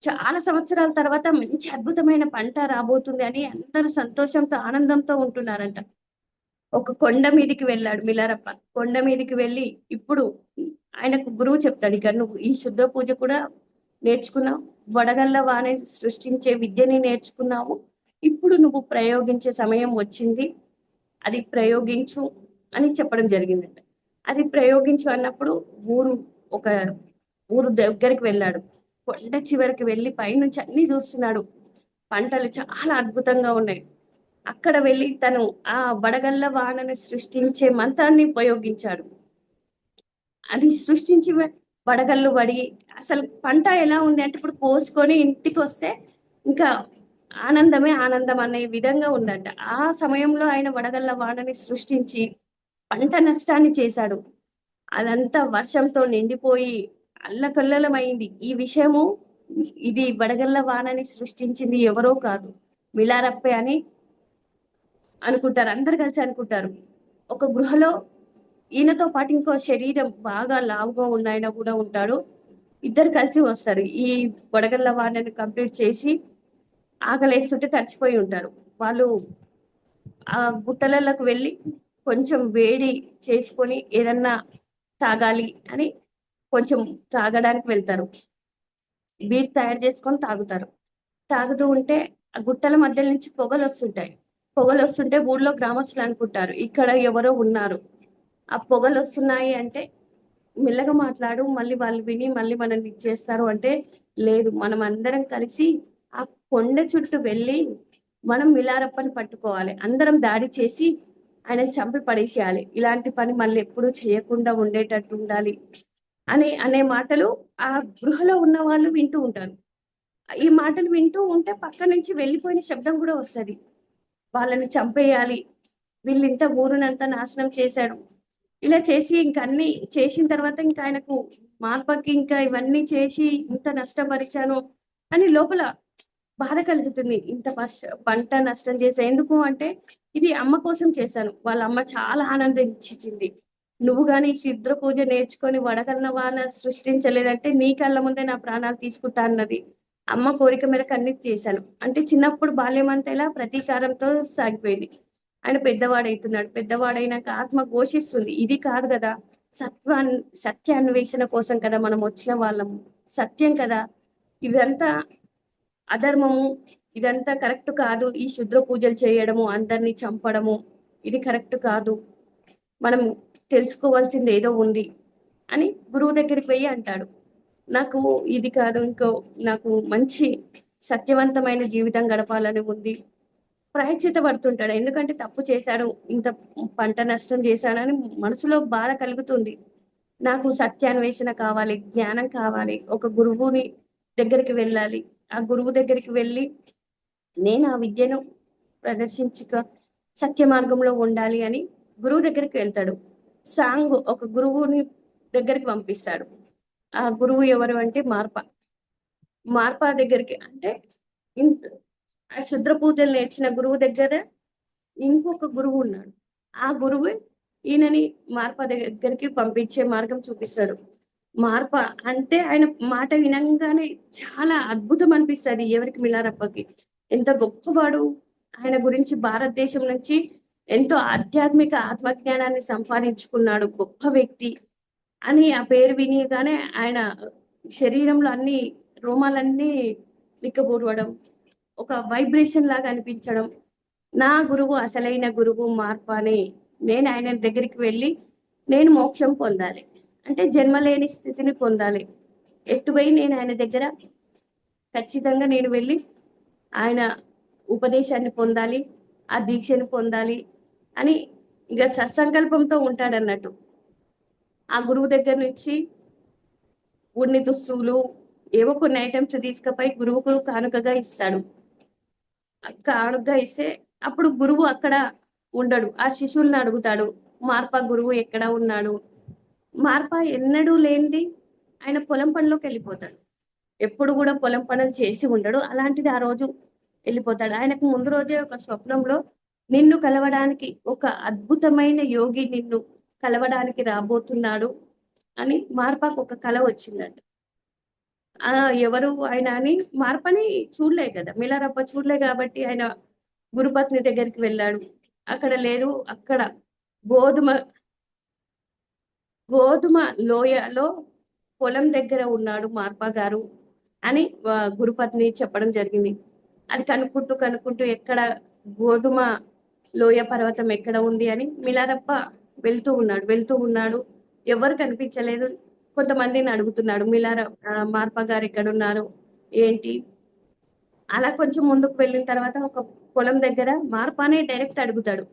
Speaker 3: చాలా సంవత్సరాల తర్వాత మంచి అద్భుతమైన పంట రాబోతుంది అని అందరూ సంతోషంతో, ఆనందంతో ఉంటున్నారంట. ఒక కొండ మీదికి వెళ్ళాడు మిలారప్ప. కొండ మీదికి వెళ్ళి ఇప్పుడు ఆయనకు గురువు చెప్తాడు, ఇక నువ్వు ఈ శుద్ర పూజ కూడా నేర్చుకున్నావు, వడగళ్ళ వాన సృష్టించే విద్యని నేర్చుకున్నావు, ఇప్పుడు నువ్వు ప్రయోగించే సమయం వచ్చింది, అది ప్రయోగించు అని చెప్పడం జరిగిందంట. అది ప్రయోగించు అన్నప్పుడు ఒక ఊరు దగ్గరికి వెళ్ళాడు. కొండ చివరికి వెళ్ళి పైనుంచి అన్ని చూస్తున్నాడు. పంటలు చాలా అద్భుతంగా ఉన్నాయి. అక్కడ వెళ్ళి తను ఆ వడగళ్ళ వానను సృష్టించే మంత్రాన్ని ఉపయోగించాడు. అది సృష్టించి వడగళ్ళు పడి అసలు పంట ఎలా ఉంది అంటే ఇప్పుడు కోసుకొని ఇంటికి వస్తే ఇంకా ఆనందమే ఆనందం అనే విధంగా ఉందంట. ఆ సమయంలో ఆయన వడగళ్ళ వానని సృష్టించి పంట నష్టాన్ని చేశాడు. అదంతా వర్షంతో నిండిపోయి అల్లకల్లోలమైంది. ఈ విషయము ఇది వడగళ్ళ వానని సృష్టించింది ఎవరో కాదు, మిలారప్పే అని అనుకుంటారు. అందరు కలిసి అనుకుంటారు. ఒక గృహలో ఈయనతో పాటు ఇంకో శరీరం బాగా లావుగా ఉన్న ఆయన కూడా ఉంటాడు. ఇద్దరు కలిసి వస్తారు. ఈ వడగళ్ళ వానని కంప్లీట్ చేసి ఆకలేస్తుంటే తడిచిపోయి ఉంటారు. వాళ్ళు ఆ గుట్టలలోకి వెళ్ళి కొంచెం వేడి చేసుకొని ఏదన్నా తాగాలి అని కొంచెం తాగడానికి వెళ్తారు. బీర్ తయారు చేసుకొని తాగుతారు. తాగుతూ ఉంటే ఆ గుట్టల మధ్య నుంచి పొగలు వస్తుంటాయి. పొగలు వస్తుంటే ఊళ్ళో గ్రామస్తులు అనుకుంటారు ఇక్కడ ఎవరో ఉన్నారు. ఆ పొగలు వస్తున్నాయి అంటే మెల్లగా మాట్లాడు, మళ్ళీ వాళ్ళు విని మళ్ళీ మనల్ని ఇచ్చేస్తారు అంటే లేదు, మనం అందరం కలిసి ఆ కొండ చుట్టూ వెళ్ళి మనం మిలారప్పని పట్టుకోవాలి, అందరం దాడి చేసి ఆయన చంపి పడేసేయాలి, ఇలాంటి పని మళ్ళీ ఎప్పుడూ చేయకుండా ఉండేటట్టు ఉండాలి అనే మాటలు ఆ గృహలో ఉన్న వాళ్ళు వింటూ ఉంటారు. ఈ మాటలు వింటూ ఉంటే పక్క నుంచి వెళ్ళిపోయిన శబ్దం కూడా వస్తది. వాళ్ళని చంపేయాలి, వీళ్ళింత ఊరునంతా నాశనం చేశాడు, ఇలా చేసి ఇంక అన్ని చేసిన తర్వాత ఇంకా ఆయనకు మార్పకి ఇంకా ఇవన్నీ చేసి ఇంత నష్టపరిచాను కానీ లోపల బాధ కలుగుతుంది. ఇంత పంట నష్టం చేశా. ఎందుకు అంటే ఇది అమ్మ కోసం చేశాను. వాళ్ళ అమ్మ చాలా ఆనందించింది. నువ్వు గాని క్షుద్ర పూజ నేర్చుకొని వడగళ్ళ వాన సృష్టించలేదంటే నీ కళ్ళ ముందే నా ప్రాణాలు తీసుకుంటా అన్నది. అమ్మ కోరిక మేరకు అన్ని చేశాను. అంటే చిన్నప్పుడు బాల్యమంతా ఇలా ప్రతీకారంతో సాగిపోయింది. ఆయన పెద్దవాడైతున్నాడు. పెద్దవాడైనాక ఆత్మ ఘోషిస్తుంది. ఇది కాదు గదా! సత్వాన్ సత్యాన్వేషణ కోసం కదా మనం వచ్చిన వాళ్ళము. సత్యం కదా! ఇదంతా అధర్మము. ఇదంతా కరెక్ట్ కాదు. ఈ క్షుద్ర పూజలు చేయడము, అందరిని చంపడము ఇది కరెక్ట్ కాదు. మనం తెలుసుకోవాల్సింది ఏదో ఉంది అని గురువు దగ్గరికి పోయి అంటాడు. నాకు ఇది కాదు, నాకు మంచి సత్యవంతమైన జీవితం గడపాలని ఉంది. ప్రాయశ్చిత్త పడుతుంటాడు. ఎందుకంటే తప్పు చేశాడు, ఇంత పంట నష్టం చేశాడని మనసులో బాధ కలుగుతుంది. నాకు సత్యాన్వేషణ కావాలి, జ్ఞానం కావాలి, ఒక గురువుని దగ్గరికి వెళ్ళాలి. ఆ గురువు దగ్గరికి వెళ్ళి నేను ఆ విద్యను ప్రదర్శించుక సత్య మార్గంలో ఉండాలి అని గురువు దగ్గరికి వెళ్తాడు. ఒక గురువుని దగ్గరికి పంపిస్తాడు. ఆ గురువు ఎవరు అంటే మార్ప దగ్గరికి అంటే ఇంత ఆ క్షుద్ర పూజలు నేర్చిన గురువు దగ్గర ఇంకొక గురువు ఉన్నాడు. ఆ గురువు ఈయనని మార్ప దగ్గరికి పంపించే మార్గం చూపిస్తాడు. మార్ప అంటే ఆయన మాట వినంగానే చాలా అద్భుతం అనిపిస్తుంది ఎవరికి మిలారప్పకి. ఎంత గొప్పవాడు, ఆయన గురించి భారతదేశం నుంచి ఎంతో ఆధ్యాత్మిక ఆత్మజ్ఞానాన్ని సంపాదించుకున్నాడు, గొప్ప వ్యక్తి అని ఆ పేరు వినిగానే ఆయన శరీరంలో అన్ని రోమాలన్నీ నిక్కబొరవడం, ఒక వైబ్రేషన్ లాగా అనిపించడం. నా గురువు అసలైన గురువు మార్ప అని నేను ఆయన దగ్గరికి వెళ్ళి నేను మోక్షం పొందాలి అంటే జన్మలేని స్థితిని పొందాలి. ఎట్టుపోయి నేను ఆయన దగ్గర ఖచ్చితంగా నేను వెళ్ళి ఆయన ఉపదేశాన్ని పొందాలి, ఆ దీక్షను పొందాలి అని ఇక సత్సంకల్పంతో ఉంటాడన్నట్టు. ఆ గురువు దగ్గర నుంచి ఉన్ని దుస్తులు ఏవో కొన్ని ఐటమ్స్ తీసుకుపోయి గురువుకు కానుకగా ఇస్తాడు. కానుకగా ఇస్తే అప్పుడు గురువు అక్కడ ఉండడు. ఆ శిష్యుల్ని అడుగుతాడు, మార్ప గురువు ఎక్కడ ఉన్నాడు? మార్ప ఎన్నడూ లేనిది ఆయన పొలం పనిలోకి వెళ్ళిపోతాడు. ఎప్పుడు కూడా పొలం పనులు చేసి ఉండడు. అలాంటిది ఆ రోజు వెళ్ళిపోతాడు. ఆయనకు ముందు రోజే ఒక స్వప్నంలో నిన్ను కలవడానికి ఒక అద్భుతమైన యోగి నిన్ను కలవడానికి రాబోతున్నాడు అని మార్పకు ఒక కల వచ్చిందంట. ఎవరు ఆయన అని మార్పని చూడలే కదా, మిలారప్ప చూడలే కాబట్టి ఆయన గురుపత్ని దగ్గరికి వెళ్ళాడు. అక్కడ లేదు, అక్కడ గోధుమ గోధుమ లోయలో పొలం దగ్గర ఉన్నాడు మార్ప గారు అని గురుపత్ని చెప్పడం జరిగింది. అది కనుక్కుంటూ ఎక్కడ గోధుమ లోయ పర్వతం ఎక్కడ ఉంది అని మిలారప్ప వెళ్తూ ఉన్నాడు. ఎవరు కనిపించలేదు. కొంతమందిని అడుగుతున్నాడు, మార్ప గారు ఎక్కడున్నారు ఏంటి. అలా కొంచెం ముందుకు వెళ్ళిన తర్వాత ఒక పొలం దగ్గర మార్పనే డైరెక్ట్ అడుగుతాడు,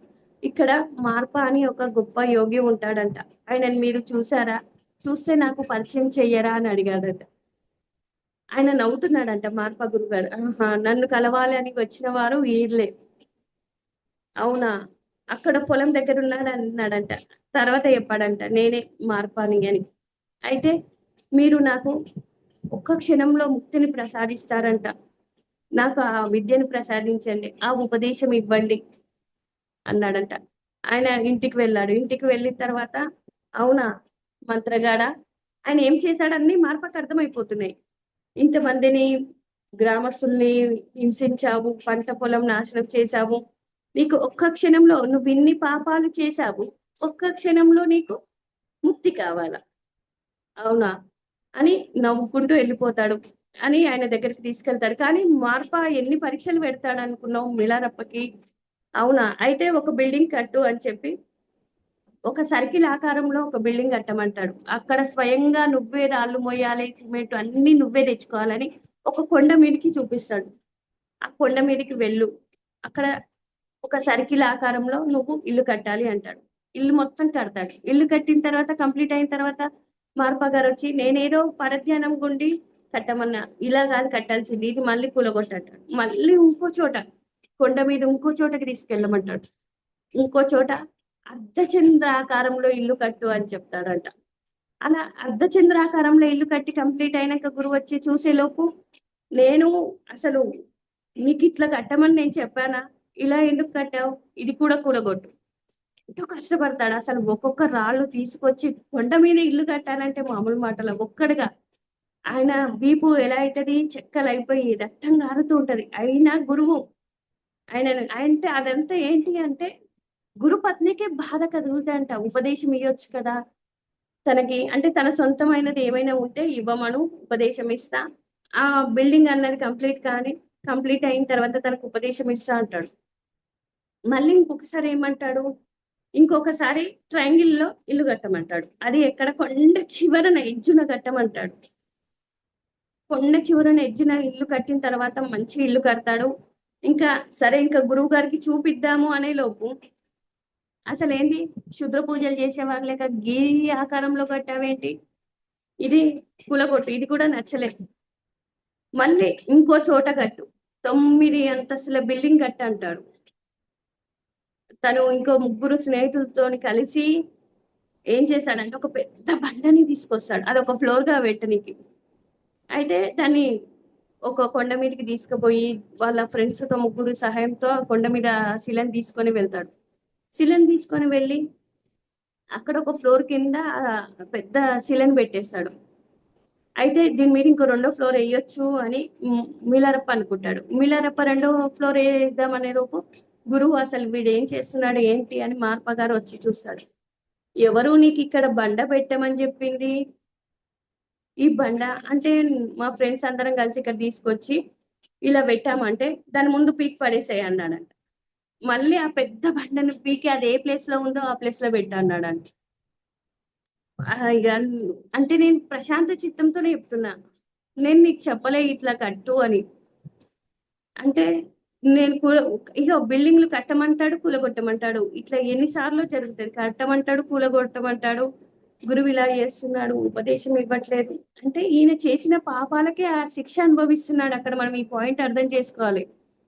Speaker 3: ఇక్కడ మార్ప అని ఒక గొప్ప యోగి ఉంటాడంట, ఆయనని మీరు చూసారా? చూస్తే నాకు పరిచయం చెయ్యరా అని అడిగాడంట. ఆయన నవ్వుతున్నాడంట మార్ప గురువు గారు. ఆహా, నన్ను కలవాలి అని వచ్చిన వారు వీళ్ళే, అవునా, అక్కడ పొలం దగ్గర ఉన్నాడు అన్నాడంట. తర్వాత చెప్పాడంట, నేనే మార్పాని అని. అయితే మీరు నాకు ఒక్క క్షణంలో ముక్తిని ప్రసాదిస్తారంట, నాకు ఆ విద్యను ప్రసాదించండి, ఆ ఉపదేశం ఇవ్వండి అన్నాడంట. ఆయన ఇంటికి వెళ్ళాడు. ఇంటికి వెళ్ళిన తర్వాత అవునా మంత్రగాడ, ఆయన ఏం చేశాడని మార్పకు అర్థమైపోతున్నాయి. ఇంతమందిని గ్రామస్తుల్ని హింసించావు, పంట పొలం నాశనం చేశావు, నీకు ఒక్క క్షణంలో నువ్వు ఇన్ని పాపాలు చేశావు, ఒక్క క్షణంలో నీకు ముక్తి కావాలా, అవునా అని నవ్వుకుంటూ వెళ్ళిపోతాడు అని ఆయన దగ్గరికి తీసుకెళ్తాడు. కానీ మార్ప ఎన్ని పరీక్షలు పెడతాడు అనుకున్నావు మిలారప్పకి? అవునా, అయితే ఒక బిల్డింగ్ కట్టు అని చెప్పి ఒక సర్కిల్ ఆకారంలో ఒక బిల్డింగ్ కట్టమంటాడు. అక్కడ స్వయంగా నువ్వే రాళ్ళు మోయాలి, సిమెంట్ అన్ని నువ్వే తెచ్చుకోవాలని ఒక కొండ మీదకి చూపిస్తాడు. ఆ కొండ మీదకి వెళ్ళు, అక్కడ ఒక సర్కిల్ ఆకారంలో నువ్వు ఇల్లు కట్టాలి అంటాడు. ఇల్లు మొత్తం కడతాడు. ఇల్లు కట్టిన తర్వాత కంప్లీట్ అయిన తర్వాత మార్ప గారు వచ్చి నేనేదో పరధ్యానం గుండి కట్టమన్నా, ఇలా కాదు కట్టాల్సింది, ఇది మళ్ళీ కూలగొట్టంటాడు. మళ్ళీ ఇంకో చోట కొండ మీద ఇంకో చోటకి తీసుకెళ్ళమంటాడు. ఇంకో చోట అర్ధచంద్రాకారంలో ఇల్లు కట్టు అని చెప్తాడంట. అలా అర్ధచంద్రాకారంలో ఇల్లు కట్టి కంప్లీట్ అయినాక గురువు వచ్చి చూసేలోపు నేను అసలు నీకు ఇట్లా కట్టమని నేను చెప్పానా? ఇలా ఎందుకు కట్టావు? ఇది కూడా కూలగొట్టు. ఎంతో కష్టపడతాడు. అసలు ఒక్కొక్క రాళ్ళు తీసుకొచ్చి కొండ మీద ఇల్లు కట్టాలంటే మామూలు మాటలా? ఒక్కడిగా ఆయన వీపు ఎలా అయితది? చెక్కలైపోయి రక్తం గారుతూ ఉంటది. అయినా గురువు ఆయన అంటే అదంతా ఏంటి అంటే గురుపత్నికే బాధ కలుగుతాయంట. ఉపదేశం ఇయ్యొచ్చు కదా! తనకి అంటే తన సొంతమైనది ఏమైనా ఉంటే ఇవ్వమను, ఉపదేశం ఇస్తా. ఆ బిల్డింగ్ అన్నది కంప్లీట్ అయిన తర్వాత తనకు ఉపదేశం ఇస్తా అంటాడు. మళ్ళీ ఇంకొకసారి ఏమంటాడు? ఇంకొకసారి ట్రయాంగిల్‌లో ఇల్లు కట్టమంటాడు. అది ఎక్కడ కొండ చివరన ఎడ్జున కట్టమంటాడు. కొండ చివరన ఎడ్జున ఇల్లు కట్టిన తర్వాత మంచి ఇల్లు కడతాడు. ఇంకా సరే ఇంకా గురువు గారికి చూపిద్దాము అనే లోపు అసలేంది క్షుద్ర పూజలు చేసేవారు లేక గిరి ఆకారంలో కట్టావేంటి? ఇది కూలగొట్టు. ఇది కూడా నచ్చలేదు. మళ్ళీ ఇంకో చోట కట్టు. 9 అంతస్తుల బిల్డింగ్ కట్టంటాడు. తను ఇంకో ముగ్గురు స్నేహితులతోని కలిసి ఏం చేశాడంటే ఒక పెద్ద బండని తీసుకొస్తాడు. అదొక ఫ్లోర్‌గా పెట్టనీకి. అయితే దాన్ని ఒక కొండ మీదకి తీసుకుపోయి వాళ్ళ ఫ్రెండ్స్‌తో ముగ్గురు సహాయంతో ఆ కొండ మీద శిలని తీసుకొని వెళ్తాడు. శిలని తీసుకొని వెళ్ళి అక్కడ ఒక ఫ్లోర్ కింద పెద్ద శిలని పెట్టేస్తాడు. అయితే దీని మీద ఇంకో రెండో ఫ్లోర్ ఎయ్యొచ్చు అని మిలారప్ప అనుకుంటాడు. మిలారప్ప రెండో ఫ్లోర్ ఏద్దామనే లోపు గురువు అసలు వీడేం చేస్తున్నాడు ఏంటి అని మార్ప గారు వచ్చి చూస్తాడు. ఎవరు నీకు ఇక్కడ బండ పెట్టమని చెప్పింది? ఈ బండ అంటే మా ఫ్రెండ్స్ అందరం కలిసి ఇక్కడ తీసుకొచ్చి ఇలా పెట్టామంటే దాని ముందు పీకి పడేసేయి అన్నాడంట. మళ్ళీ ఆ పెద్ద బండను పీకి అది ఏ ప్లేస్ లో ఉందో ఆ ప్లేస్ లో పెట్టా అన్నాడంట. ఇక అంటే నేను ప్రశాంత చిత్తంతోనే చెప్తున్నా. నేను నీకు చెప్పలే ఇట్లా కట్టు అని. అంటే నేను ఇగో బిల్డింగ్‌లు కట్టమంటాడు, కూలగొట్టమంటాడు. ఇట్లా ఎన్ని సార్లో జరుగుతది. కట్టమంటాడు, కూలగొట్టమంటాడు. గురువు ఇలా చేస్తున్నాడు, ఉపదేశం ఇవ్వట్లేదు. అంటే ఈయన చేసిన పాపాలకే ఆ శిక్ష అనుభవిస్తున్నాడు. అక్కడ మనం ఈ పాయింట్ అర్థం చేసుకోవాలి.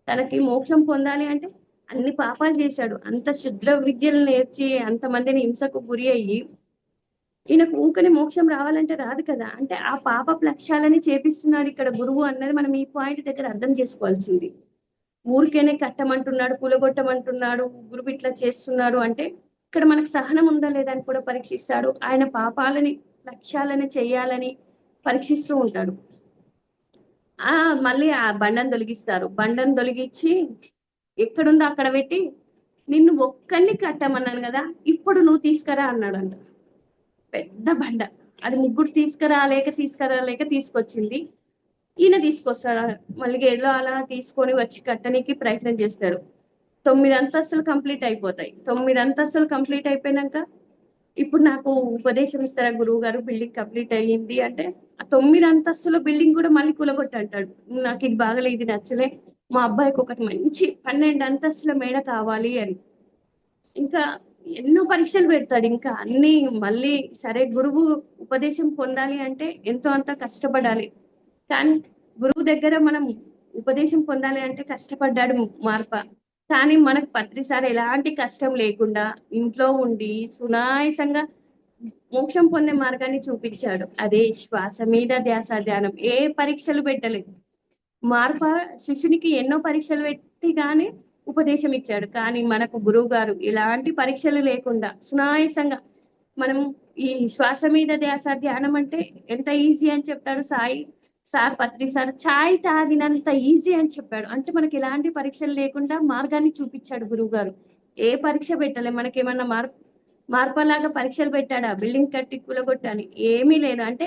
Speaker 3: తనకి మోక్షం పొందాలి అంటే అన్ని పాపాలు చేశాడు. అంత క్షుద్ర విద్యలు నేర్చి అంతమందిని హింసకు గురి అయ్యి ఈయనకు ఊకనే మోక్షం రావాలంటే రాదు కదా! అంటే ఆ పాపపు లక్ష్యాలని చేపిస్తున్నాడు ఇక్కడ గురువు అన్నది మనం ఈ పాయింట్ దగ్గర అర్థం చేసుకోవాల్సింది. ఊరికేనే కట్టమంటున్నాడు, కూలగొట్టమంటున్నాడు, గురువు ఇట్లా చేస్తున్నాడు అంటే ఇక్కడ మనకు సహనం ఉందా లేదా అని కూడా పరీక్షిస్తాడు. ఆయన పాపాలని లక్ష్యాలని చేయాలని పరీక్షిస్తూ ఉంటాడు. మళ్ళీ ఆ బండను తొలగిస్తారు. బండను తొలగించి ఎక్కడుందో అక్కడ పెట్టి నిన్ను ఒక్కడిని కట్టమన్నాను కదా! ఇప్పుడు నువ్వు తీసుకురా అన్నాడంట. పెద్ద బండ. అది ముగ్గురు తీసుకురాలేక తీసుకొచ్చింది. ఈయన తీసుకొస్తాడు. మళ్ళీ ఏదో అలా తీసుకొని వచ్చి కట్టనీకి ప్రయత్నం చేస్తాడు. 9 అంతస్తులు కంప్లీట్ అయిపోతాయి. 9 అంతస్తులు కంప్లీట్ అయిపోయినాక ఇప్పుడు నాకు ఉపదేశం ఇస్తారా గురువు గారు బిల్డింగ్ కంప్లీట్ అయ్యింది అంటే ఆ 9 అంతస్తుల బిల్డింగ్ కూడా మళ్ళీ కూలగొట్టు అంటాడు. నాకు ఇది బాగలే, ఇది నచ్చలే. మా అబ్బాయికి ఒకటి మంచి 12 అంతస్తుల మేడ కావాలి అని. ఇంకా ఎన్నో పరీక్షలు పెడతాడు. ఇంకా అన్ని మళ్ళీ సరే గురువు ఉపదేశం పొందాలి అంటే ఎంతో అంత కష్టపడాలి. కానీ గురువు దగ్గర మనం ఉపదేశం పొందాలి అంటే కష్టపడ్డాడు మార్ప. కానీ మనకు పత్రిసారి ఎలాంటి కష్టం లేకుండా ఇంట్లో ఉండి సునాయాసంగా మోక్షం పొందే మార్గాన్ని చూపించాడు. అదే శ్వాస మీద ధ్యాస ధ్యానం. ఏ పరీక్షలు పెట్టలేదు. మార్ప శిష్యునికి ఎన్నో పరీక్షలు పెట్టి గానీ ఉపదేశం ఇచ్చాడు. కానీ మనకు గురువు గారు ఎలాంటి పరీక్షలు లేకుండా సునాయాసంగా మనం ఈ శ్వాస మీద ధ్యాస ధ్యానం అంటే ఎంత ఈజీ అని చెప్తాడు పత్రి సార్ చాయ్ తాగినంత ఈజీ అని చెప్పాడు. అంటే మనకి ఎలాంటి పరీక్షలు లేకుండా మార్గాన్ని చూపించాడు గురువు గారు. ఏ పరీక్ష పెట్టలే. మనకేమన్నా మార్పలాగా పరీక్షలు పెట్టాడా? బిల్డింగ్ కట్టి కూలగొట్టాలి ఏమీ లేదు. అంటే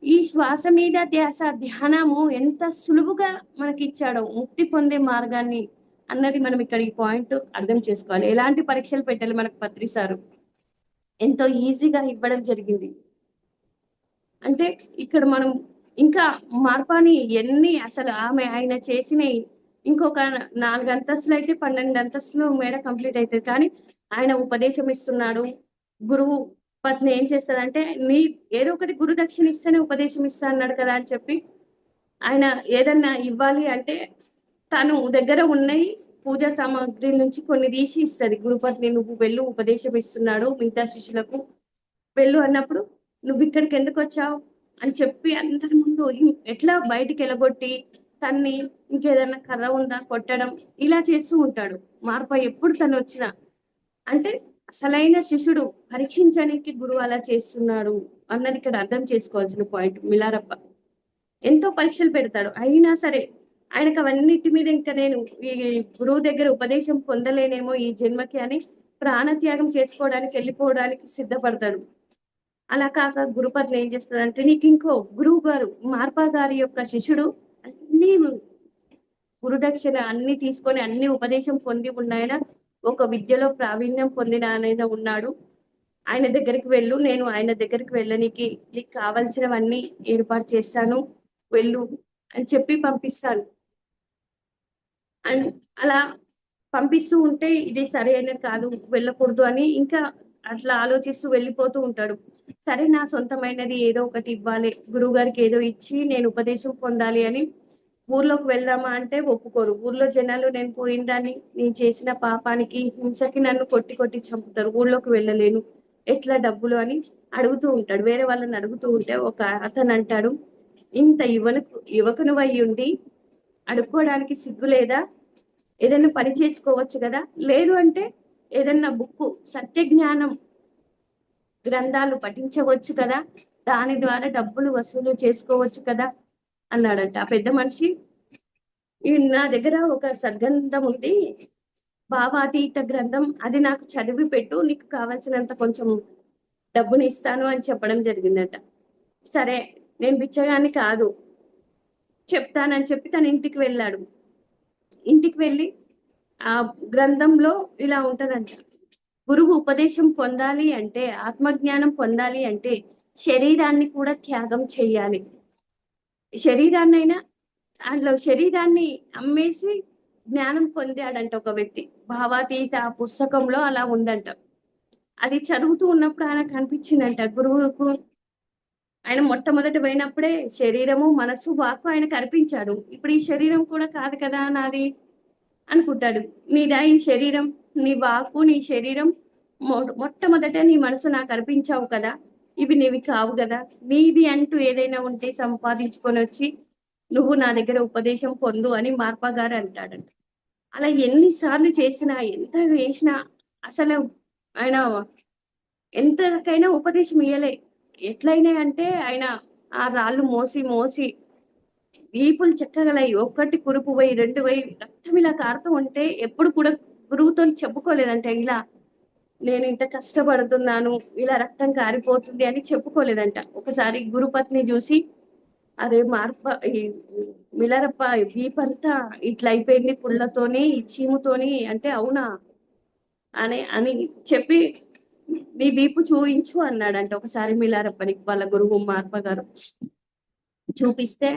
Speaker 3: ఈ శ్వాస మీద ధ్యాస ధ్యానము ఎంత సులువుగా మనకి ఇచ్చాడో ముక్తి పొందే మార్గాన్ని అన్నది మనం ఇక్కడ ఈ పాయింట్ అర్థం చేసుకోవాలి. ఎలాంటి పరీక్షలు పెట్టాలి మనకు పత్రి సారు ఎంతో ఈజీగా ఇవ్వడం జరిగింది. అంటే ఇక్కడ మనం ఇంకా మార్పాని ఎన్ని అసలు ఆయన చేసినవి ఇంకొక 4 అంతస్తులు అయితే 12 అంతస్తులు మేడ కంప్లీట్ అవుతుంది. కానీ ఆయన ఉపదేశం ఇస్తున్నాడు. గురువు పత్ని ఏం చేస్తదంటే ఏదో ఒకటి గురు దక్షిణ ఇస్తేనే ఉపదేశం ఇస్తా అన్నాడు కదా అని చెప్పి ఆయన ఏదన్నా ఇవ్వాలి అంటే తను దగ్గర ఉన్నాయి పూజా సామాగ్రి నుంచి కొన్ని తీసి ఇస్తుంది. గురుపత్ని నువ్వు వెళ్ళు, ఉపదేశం ఇస్తున్నాడు మిగతా శిష్యులకు, వెళ్ళు అన్నప్పుడు నువ్వు ఇక్కడికి ఎందుకు వచ్చావు అని చెప్పి అందరి ముందు ఎట్లా బయటికి ఎలగొట్టి తన్ని ఇంకేదన్నా కర్ర ఉందా కొట్టడం ఇలా చేస్తూ ఉంటాడు. మార్ప ఎప్పుడు తను వచ్చినా అంటే అసలైన శిష్యుడు పరీక్షించడానికి గురువు అలా చేస్తున్నాడు అన్నది ఇక్కడ అర్థం చేసుకోవాల్సిన పాయింట్. మిలారప్ప ఎంతో పరీక్షలు పెడతాడు, అయినా సరే ఆయనకు అవన్నిటి మీద ఇంకా నేను ఈ గురువు దగ్గర ఉపదేశం పొందలేనేమో ఈ జన్మకి అని ప్రాణత్యాగం చేసుకోవడానికి వెళ్ళిపోవడానికి సిద్ధపడతాడు. అలా కాక గురుపత్ని ఏం చేస్తుందంటే, నీకు ఇంకో గురువు గారు మార్పా గారి యొక్క శిష్యుడు అన్ని గురుదక్షిణ అన్ని తీసుకొని అన్ని ఉపదేశం పొంది ఉన్నాయన, ఒక విద్యలో ప్రావీణ్యం పొందిన ఆయన ఉన్నాడు, ఆయన దగ్గరికి వెళ్ళు, నేను ఆయన దగ్గరికి వెళ్ళనీకి నీకు కావలసినవన్నీ ఏర్పాటు చేస్తాను, వెళ్ళు అని చెప్పి పంపిస్తాను. అండ్ అలా పంపిస్తూ ఉంటే ఇది సరైనది కాదు, వెళ్ళకూడదు అని ఇంకా అట్లా ఆలోచిస్తూ వెళ్ళిపోతూ ఉంటాడు. సరే నా సొంతమైనది ఏదో ఒకటి ఇవ్వాలి, గురువు గారికి ఏదో ఇచ్చి నేను ఉపదేశం పొందాలి అని ఊర్లోకి వెళ్దామా అంటే ఒప్పుకోరు. ఊర్లో జనాలు నేను పోయిన దాన్ని, నేను చేసిన పాపానికి హింసకి నన్ను కొట్టి కొట్టి చంపుతారు, ఊళ్ళోకి వెళ్ళలేను, ఎట్లా డబ్బులు అని అడుగుతూ ఉంటాడు. వేరే వాళ్ళని అడుగుతూ ఉంటే ఒక అతను అంటాడు, ఇంత యువకును అయి ఉండి అడుక్కోవడానికి సిగ్గు లేదా? ఏదైనా పని చేసుకోవచ్చు కదా, లేదు అంటే ఏదన్నా బుక్కు సత్య జ్ఞానం గ్రంథాలు పఠించవచ్చు కదా, దాని ద్వారా డబ్బులు వసూలు చేసుకోవచ్చు కదా అన్నాడంట. ఆ పెద్ద మనిషి, నా దగ్గర ఒక సద్గ్రంథం ఉంది, భావాతీత గ్రంథం, అది నాకు చదివి పెట్టు, నీకు కావాల్సినంత కొంచెం డబ్బుని ఇస్తాను అని చెప్పడం జరిగిందట. సరే నేను బిచ్చగాన్ని కాదు, చెప్తానని చెప్పి తన ఇంటికి వెళ్ళాడు. ఇంటికి వెళ్ళి ఆ గ్రంథంలో ఇలా ఉంటదంట, గురువు ఉపదేశం పొందాలి అంటే, ఆత్మజ్ఞానం పొందాలి అంటే శరీరాన్ని కూడా త్యాగం చెయ్యాలి. శరీరాన్నైనా అందులో శరీరాన్ని అమ్మేసి జ్ఞానం పొందాడంట ఒక వ్యక్తి. భావాతీత ఆ పుస్తకంలో అలా ఉందంట. అది చదువుతూ ఉన్నప్పుడు ఆయనకు అనిపించిందంట, గురువుకు ఆయన మొట్టమొదటి పోయినప్పుడే శరీరము మనసు వాక్కు ఆయనకు అర్పించాడు, ఇప్పుడు ఈ శరీరం కూడా కాదు కదా నాది అనుకుంటాడు. నీదా ఈ శరీరం, నీ వాక్కు నీ శరీరం, మొట్టమొదట నీ మనసు నాకు అర్పించావు కదా, ఇవి నీవి కావు కదా, నీది అంటూ ఏదైనా ఉంటే సంపాదించుకొని వచ్చి నువ్వు నా దగ్గర ఉపదేశం పొందు అని మార్పా గారు అంటాడంట. అలా ఎన్నిసార్లు చేసినా, ఎంత చేసినా అసలు ఆయన ఎంతకైనా ఉపదేశం ఇయ్యలే. ఎట్లయినా అంటే ఆయన ఆ రాళ్ళు మోసి మోసి వీపులు చెక్కగలయి, ఒక్కటి కురుపు పోయి 2 పోయి రక్తం ఇలా కారుతూ ఉంటే ఎప్పుడు కూడా గురువుతో చెప్పుకోలేదంట, ఇలా నేను ఇంత కష్టపడుతున్నాను, ఇలా రక్తం కారిపోతుంది అని చెప్పుకోలేదంట. ఒకసారి గురుపత్ని చూసి, అరే మార్ప ఈ మిలారప్ప వీపంతా ఇట్లా అయిపోయింది పుళ్ళతోని చీముతోని అంటే, అవునా అని అని చెప్పి నీ వీపు చూయించు అన్నాడంట ఒకసారి మిలారప్పని. వాళ్ళ గురువు మార్ప గారు చూపిస్తే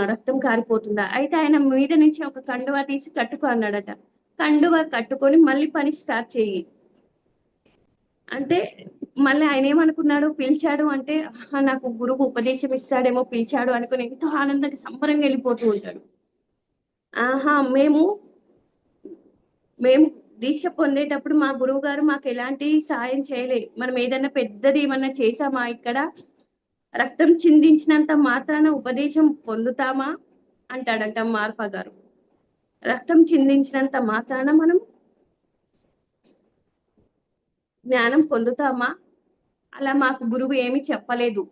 Speaker 3: రక్తం కారిపోతుందా, అయితే ఆయన మీద నుంచి ఒక కండువా తీసి కట్టుకో అన్నాడట. కండువా కట్టుకొని మళ్ళీ పని స్టార్ట్ చెయ్యి అంటే, మళ్ళీ ఆయన ఏమనుకున్నాడు, పిలిచాడు అంటే నాకు గురువు ఉపదేశం ఇస్తాడేమో పిలిచాడు అనుకుని ఎంతో ఆనందంగా సంబరంగా వెళ్ళిపోతూ ఉంటాడు. ఆహా మేము మేము దీక్ష పొందేటప్పుడు మా గురువు గారు మాకు ఎలాంటి సాయం చేయలే, మనం ఏదన్నా పెద్దది ఏమన్నా చేసామా ఇక్కడ, రక్తం చిందించినంత మాత్రాన ఉపదేశం పొందుతామా అంటాడంట మార్పా గారు. రక్తం చిందించినంత మాత్రాన మనం జ్ఞానం పొందుతామా, అలా మాకు గురువు ఏమి చెప్పలేదు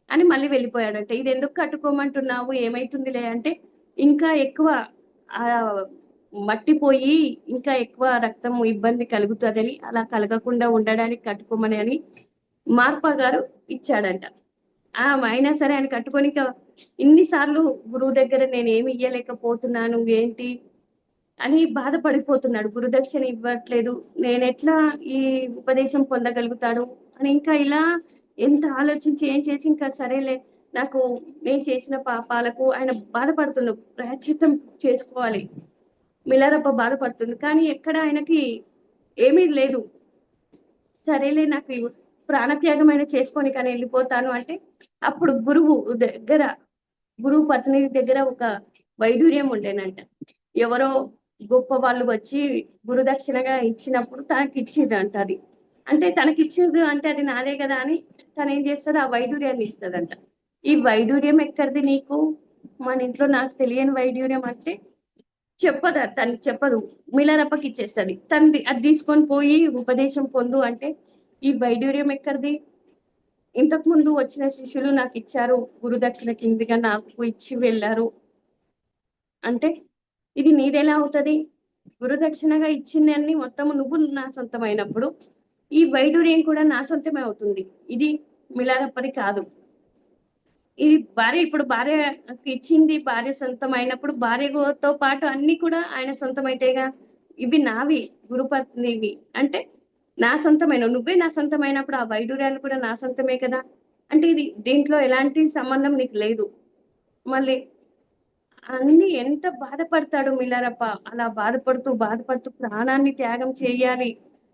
Speaker 3: అని మళ్ళీ వెళ్ళిపోయాడంట. ఇది ఎందుకు కట్టుకోమంటున్నావు, ఏమైతుందిలే అంటే, ఇంకా ఎక్కువ ఆ మట్టిపోయి ఇంకా ఎక్కువ రక్తం ఇబ్బంది కలుగుతుందని, అలా కలగకుండా ఉండడానికి కట్టుకోమని అని మార్పా గారు ఇచ్చాడంట. అయినా సరే ఆయన కట్టుకొని ఇంకా ఇన్నిసార్లు గురువు దగ్గర నేను ఏమి ఇయ్యలేకపోతున్నాను ఏంటి అని బాధపడిపోతున్నాడు. గురుదక్షిణ ఇవ్వట్లేదు, నేను ఎట్లా ఈ ఉపదేశం పొందగలుగుతాడు అని ఇంకా ఇలా ఎంత ఆలోచించి ఏం చేసి ఇంకా సరేలే, నాకు నేను చేసిన పాపాలకు ఆయన బాధపడుతుండు, ప్రాయశ్చిత్తం చేసుకోవాలి. మిలారప్ప బాధపడుతుంది, కానీ ఎక్కడ ఆయనకి ఏమీ లేదు. సరేలే నాకు ప్రాణత్యాగమైన చేసుకొని కానీ వెళ్ళిపోతాను అంటే, అప్పుడు గురువు పత్ని దగ్గర ఒక వైడూర్యం ఉండేనంట. ఎవరో గొప్ప వాళ్ళు వచ్చి గురుదక్షిణగా ఇచ్చినప్పుడు తనకి ఇచ్చిందంట. అది అంటే తనకి ఇచ్చింది అంటే అది నాదే కదా అని తను ఏం చేస్తుంది, ఆ వైడూర్యాన్ని ఇస్తుందంట. ఈ వైడూర్యం ఎక్కడిది నీకు, మన ఇంట్లో నాకు తెలియని వైడ్యూర్యం అంటే చెప్పదు, తనకి చెప్పదు, మిలారప్పకి ఇచ్చేస్తుంది. తనది అది తీసుకొని పోయి ఉపదేశం పొందు అంటే ఈ వైడ్యూర్యం ఎక్కడిది? ఇంతకు ముందు వచ్చిన శిష్యులు నాకు ఇచ్చారు, గురుదక్షిణ కిందిగా నాకు ఇచ్చి వెళ్ళారు అంటే ఇది నీదెలా అవుతుంది? గురుదక్షిణగా ఇచ్చింది అన్ని మొత్తం నువ్వు నా సొంతమైనప్పుడు ఈ వైడూర్యం కూడా నా సొంతమే అవుతుంది. ఇది మిలారప్పది కాదు. ఇది భార్య, ఇప్పుడు భార్యకి ఇచ్చింది భార్య సొంతమైనప్పుడు భార్యతో పాటు అన్ని కూడా ఆయన సొంతమైతేగా. ఇవి నావి, గురుపత్నివి అంటే నా సొంతమైన, నువ్వే నా సొంతమైనప్పుడు ఆ వైడూర్యాలు కూడా నా సొంతమే కదా. అంటే ఇది దీంట్లో ఎలాంటి సంబంధం నీకు లేదు. మళ్ళీ అన్ని ఎంత బాధపడతాడు మిలారప్ప. అలా బాధపడుతూ ప్రాణాన్ని త్యాగం చేయాలి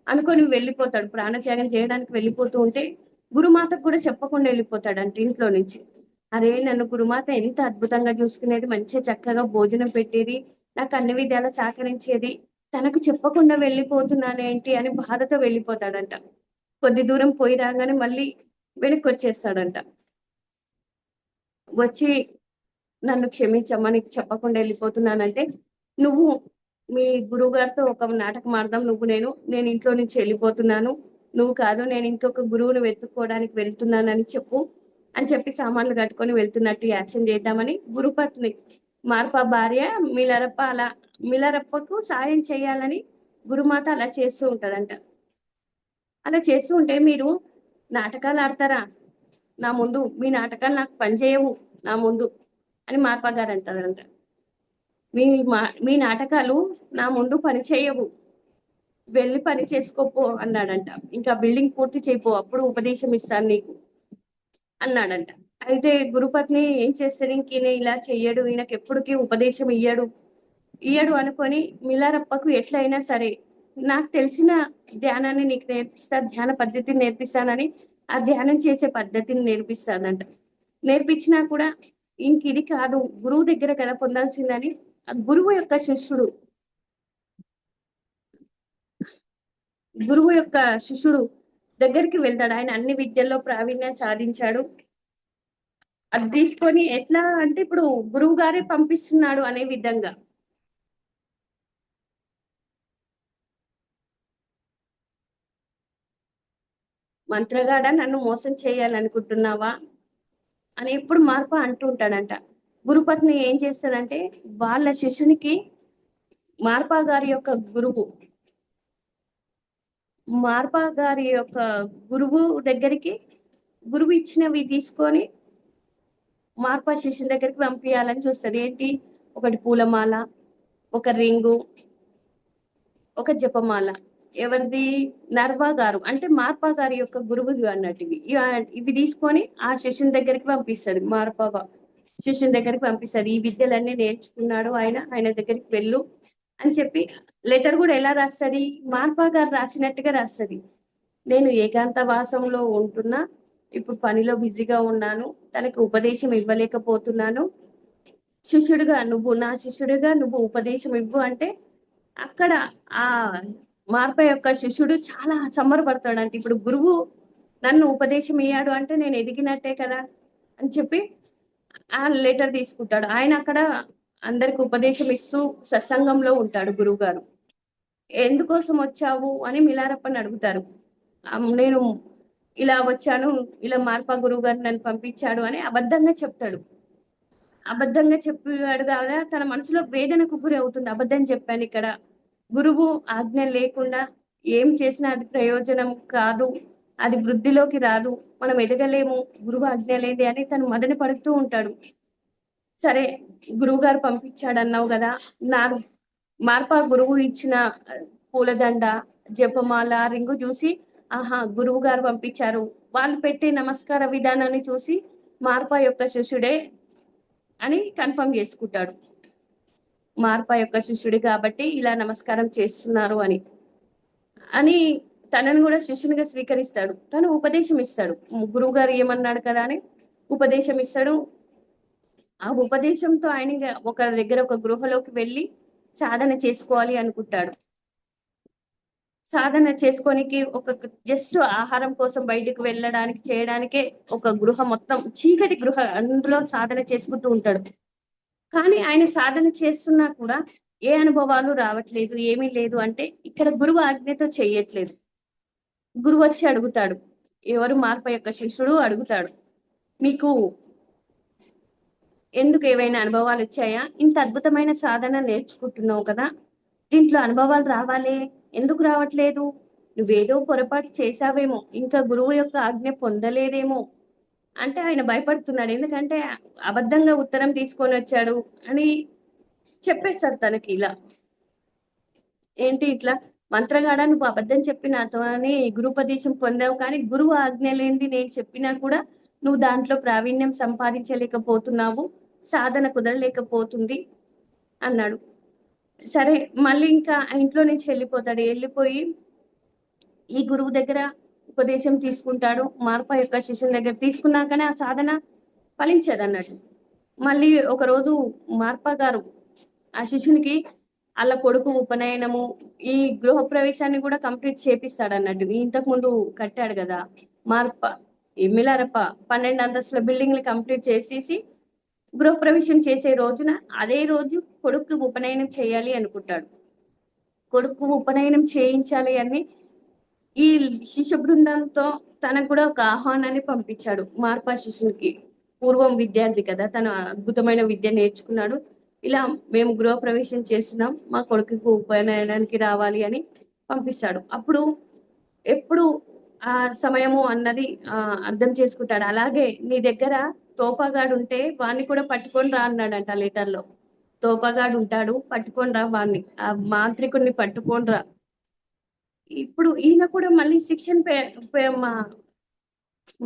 Speaker 3: అనుకొని వెళ్ళిపోతాడు. ప్రాణత్యాగం చేయడానికి వెళ్ళిపోతూ ఉంటే గురుమాతకు కూడా చెప్పకుండా వెళ్ళిపోతాడంట ఇంట్లో నుంచి. అరే నన్ను గురుమాత ఎంత అద్భుతంగా చూసుకునేది, మంచిగా చక్కగా భోజనం పెట్టేది, నాకు అన్ని విధాలా సహకరించేది, తనకు చెప్పకుండా వెళ్ళిపోతున్నానేంటి అని బాధతో వెళ్ళిపోతాడంట. కొద్ది దూరం పోయి రాగానే మళ్ళీ వెనక్కి వచ్చేస్తాడంట. వచ్చి నన్ను క్షమించమ్మా, నీకు చెప్పకుండా వెళ్ళిపోతున్నానంటే, నువ్వు మీ గురువు గారితో ఒక నాటకం ఆడదాం, నేను ఇంట్లో నుంచి వెళ్ళిపోతున్నాను, నువ్వు కాదు నేను ఇంకొక గురువుని వెతుక్కోవడానికి వెళ్తున్నానని చెప్పు అని చెప్పి సామాన్లు కట్టుకొని వెళ్తున్నట్టు యాక్షన్ చేద్దామని గురుపత్ని మార్పా భార్య మిలారప్పకు సాయం చేయాలని గురుమాత అలా చేస్తూ ఉంటదంట. అలా చేస్తూ ఉంటే, మీరు నాటకాలు ఆడతారా నా ముందు? మీ నాటకాలు నాకు పనిచేయవు నా ముందు అని మార్పా గారు అంటారంట. మీ నాటకాలు నా ముందు పని చేయవు, వెళ్ళి పని చేసుకోపో అన్నాడంట. ఇంకా బిల్డింగ్ పూర్తి చేయపో, అప్పుడు ఉపదేశం ఇస్తాను నీకు అన్నాడంట. అయితే గురుపత్ని ఏం చేస్తారు, ఇంక ఈయన ఇలా చెయ్యడు, ఈయనకి ఎప్పటికీ ఉపదేశం ఇయ్యడు అనుకొని మిలారప్పకు ఎట్లయినా సరే నాకు తెలిసిన ధ్యానాన్ని నీకు నేర్పిస్తా, ధ్యాన పద్ధతిని నేర్పిస్తానని ఆ ధ్యానం చేసే పద్ధతిని నేర్పిస్తానంట. నేర్పించినా కూడా ఇంక ఇది కాదు, గురువు దగ్గర కదా పొందాల్సిందని ఆ గురువు యొక్క శిష్యుడు దగ్గరికి వెళ్తాడు. ఆయన అన్ని విద్యల్లో ప్రావీణ్యం సాధించాడు. అది తీసుకొని ఎట్లా అంటే ఇప్పుడు గురువు గారే పంపిస్తున్నాడు అనే విధంగా, మంత్రగాడ నన్ను మోసం చేయాలనుకుంటున్నావా అని ఎప్పుడు మార్ప అంటూ ఉంటాడంట. గురుపత్ని ఏం చేస్తుందంటే, వాళ్ళ శిష్యునికి మార్పా గారి యొక్క గురువు దగ్గరికి గురువు ఇచ్చినవి తీసుకొని మార్పా శిష్యుని దగ్గరికి పంపించాలని చూస్తుంది. ఏంటి, ఒకటి పూలమాల, ఒక రింగు, ఒక జపమాల. ఎవరిది? నర్వా గారు అంటే మార్పా గారి యొక్క గురువు అన్నట్టు. ఇవి తీసుకొని ఆ శిష్యుని దగ్గరికి పంపిస్తుంది. మార్పా శిష్యుని దగ్గరికి పంపిస్తుంది. ఈ విద్యలన్నీ నేర్చుకున్నాడు ఆయన దగ్గరికి వెళ్ళు అని చెప్పి లెటర్ కూడా ఎలా రాస్తుంది, మార్పా గారు రాసినట్టుగా రాస్తుంది. నేను ఏకాంతవాసంలో ఉంటున్నా, ఇప్పుడు పనిలో బిజీగా ఉన్నాను, తనకి ఉపదేశం ఇవ్వలేకపోతున్నాను, నా శిష్యుడిగా నువ్వు ఉపదేశం ఇవ్వు అంటే అక్కడ ఆ మార్ప యొక్క శిష్యుడు చాలా సంబరపడతాడంటే, ఇప్పుడు గురువు నన్ను ఉపదేశం ఇయ్యాడు అంటే నేను ఎదిగినట్టే కదా అని చెప్పి ఆ లెటర్ తీసుకుంటాడు. ఆయన అక్కడ అందరికి ఉపదేశం ఇస్తూ సత్సంగంలో ఉంటాడు. గురువు గారు ఎందుకోసం వచ్చావు అని మిలారప్పని అడుగుతారు. నేను ఇలా వచ్చాను, ఇలా మార్పా గురువు గారు నన్ను పంపించాడు అని అబద్ధంగా చెప్తాడు. అబద్ధంగా చెప్పాడు కదా, తన మనసులో వేదనకు గురి అవుతుంది. అబద్ధం చెప్పాను, ఇక్కడ గురువు ఆజ్ఞ లేకుండా ఏం చేసినా అది ప్రయోజనం కాదు, అది వృద్ధిలోకి రాదు, మనం ఎదగలేము గురువు ఆజ్ఞ లేని అని తను మదన పడుతూ ఉంటాడు. సరే గురువు గారు పంపించాడు అన్నావు కదా, మార్పా గురువు ఇచ్చిన పూలదండ, జపమాల, రింగు చూసి ఆహా గురువు గారు పంపించారు, వాళ్ళు పెట్టే నమస్కార విధానాన్ని చూసి మార్పా యొక్క శిష్యుడే అని కన్ఫర్మ్ చేసుకుంటాడు. మార్పా యొక్క శిష్యుడి కాబట్టి ఇలా నమస్కారం చేస్తున్నారు అని తనను కూడా శిష్యునిగా స్వీకరిస్తాడు. తను ఉపదేశం ఇస్తాడు. గురువు గారు ఏమన్నాడు కదా అని ఉపదేశం ఇస్తాడు. ఆ ఉపదేశంతో ఆయన ఒక గృహలోకి వెళ్ళి సాధన చేసుకోవాలి అనుకుంటాడు. సాధన చేసుకోనికి జస్ట్ ఆహారం కోసం బయటకు చేయడానికే ఒక గృహ, మొత్తం చీకటి గృహ, అందులో సాధన చేసుకుంటూ ఉంటాడు. కానీ ఆయన సాధన చేస్తున్నా కూడా ఏ అనుభవాలు రావట్లేదు, ఏమీ లేదు అంటే ఇక్కడ గురువు ఆజ్ఞతో చెయ్యట్లేదు. గురువు వచ్చి అడుగుతాడు, ఎవరు మార్ప యొక్క శిష్యుడు అడుగుతాడు, నీకు ఎందుకు ఏవైనా అనుభవాలు వచ్చాయా? ఇంత అద్భుతమైన సాధన నేర్చుకుంటున్నావు కదా, దీంట్లో అనుభవాలు రావాలే, ఎందుకు రావట్లేదు? నువ్వేదో పొరపాటు చేశావేమో, ఇంకా గురువు యొక్క ఆజ్ఞ పొందలేదేమో అంటే ఆయన భయపడుతున్నాడు. ఎందుకంటే అబద్ధంగా ఉత్తరం తీసుకొని వచ్చాడు అని చెప్పేస్తారు తనకి. ఇలా ఏంటి ఇట్లా మంత్రగాడ, నువ్వు అబద్ధం చెప్పి నాతో అని గురుపదేశం పొందావు, కానీ గురువు ఆజ్ఞ లేనిది నేను చెప్పినా కూడా నువ్వు దాంట్లో ప్రావీణ్యం సంపాదించలేకపోతున్నావు, సాధన కుదరలేకపోతుంది అన్నాడు. సరే, మళ్ళీ ఇంకా ఆ ఇంట్లో నుంచి వెళ్ళిపోతాడు. వెళ్ళిపోయి ఈ గురువు దగ్గర ఉపదేశం తీసుకుంటాడు. మార్ప యొక్క శిష్యుని దగ్గర తీసుకున్నాకనే ఆ సాధన ఫలించదు అన్నట్టు. మళ్ళీ ఒకరోజు మార్ప గారు ఆ శిష్యునికి వాళ్ళ కొడుకు ఉపనయనము, ఈ గృహ ప్రవేశాన్ని కూడా కంప్లీట్ చేపిస్తాడు అన్నట్టు. ఇంతకు ముందు కట్టాడు కదా మార్ప, ఈ మిలారప్ప 12 అంతస్తుల బిల్డింగ్ ని కంప్లీట్ చేసేసి గృహప్రవేశం చేసే రోజున అదే రోజు కొడుకు ఉపనయనం చేయాలి అనుకుంటాడు. కొడుకు ఉపనయనం చేయించాలి అని ఈ శిష్య బృందంతో తనకు కూడా ఒక ఆహ్వానాన్ని పంపించాడు. మార్పా శిష్యునికి పూర్వం విద్యార్థి కదా, తను అద్భుతమైన విద్య నేర్చుకున్నాడు. ఇలా మేము గృహప్రవేశం చేస్తున్నాం, మా కొడుకుకు ఉపనయనానికి రావాలి అని పంపిస్తాడు. అప్పుడు ఎప్పుడు ఆ సమయము అన్నది అర్థం చేసుకుంటాడు. అలాగే నీ దగ్గర తోపగాడు ఉంటే వాణ్ణి కూడా పట్టుకొని రా అన్నాడంట లెటర్ లో. తోపగాడు ఉంటాడు, పట్టుకొని రా వాణ్ణి, ఆ మాంత్రికుడిని పట్టుకొని రా. ఇప్పుడు ఈయన కూడా మళ్ళీ శిక్షణ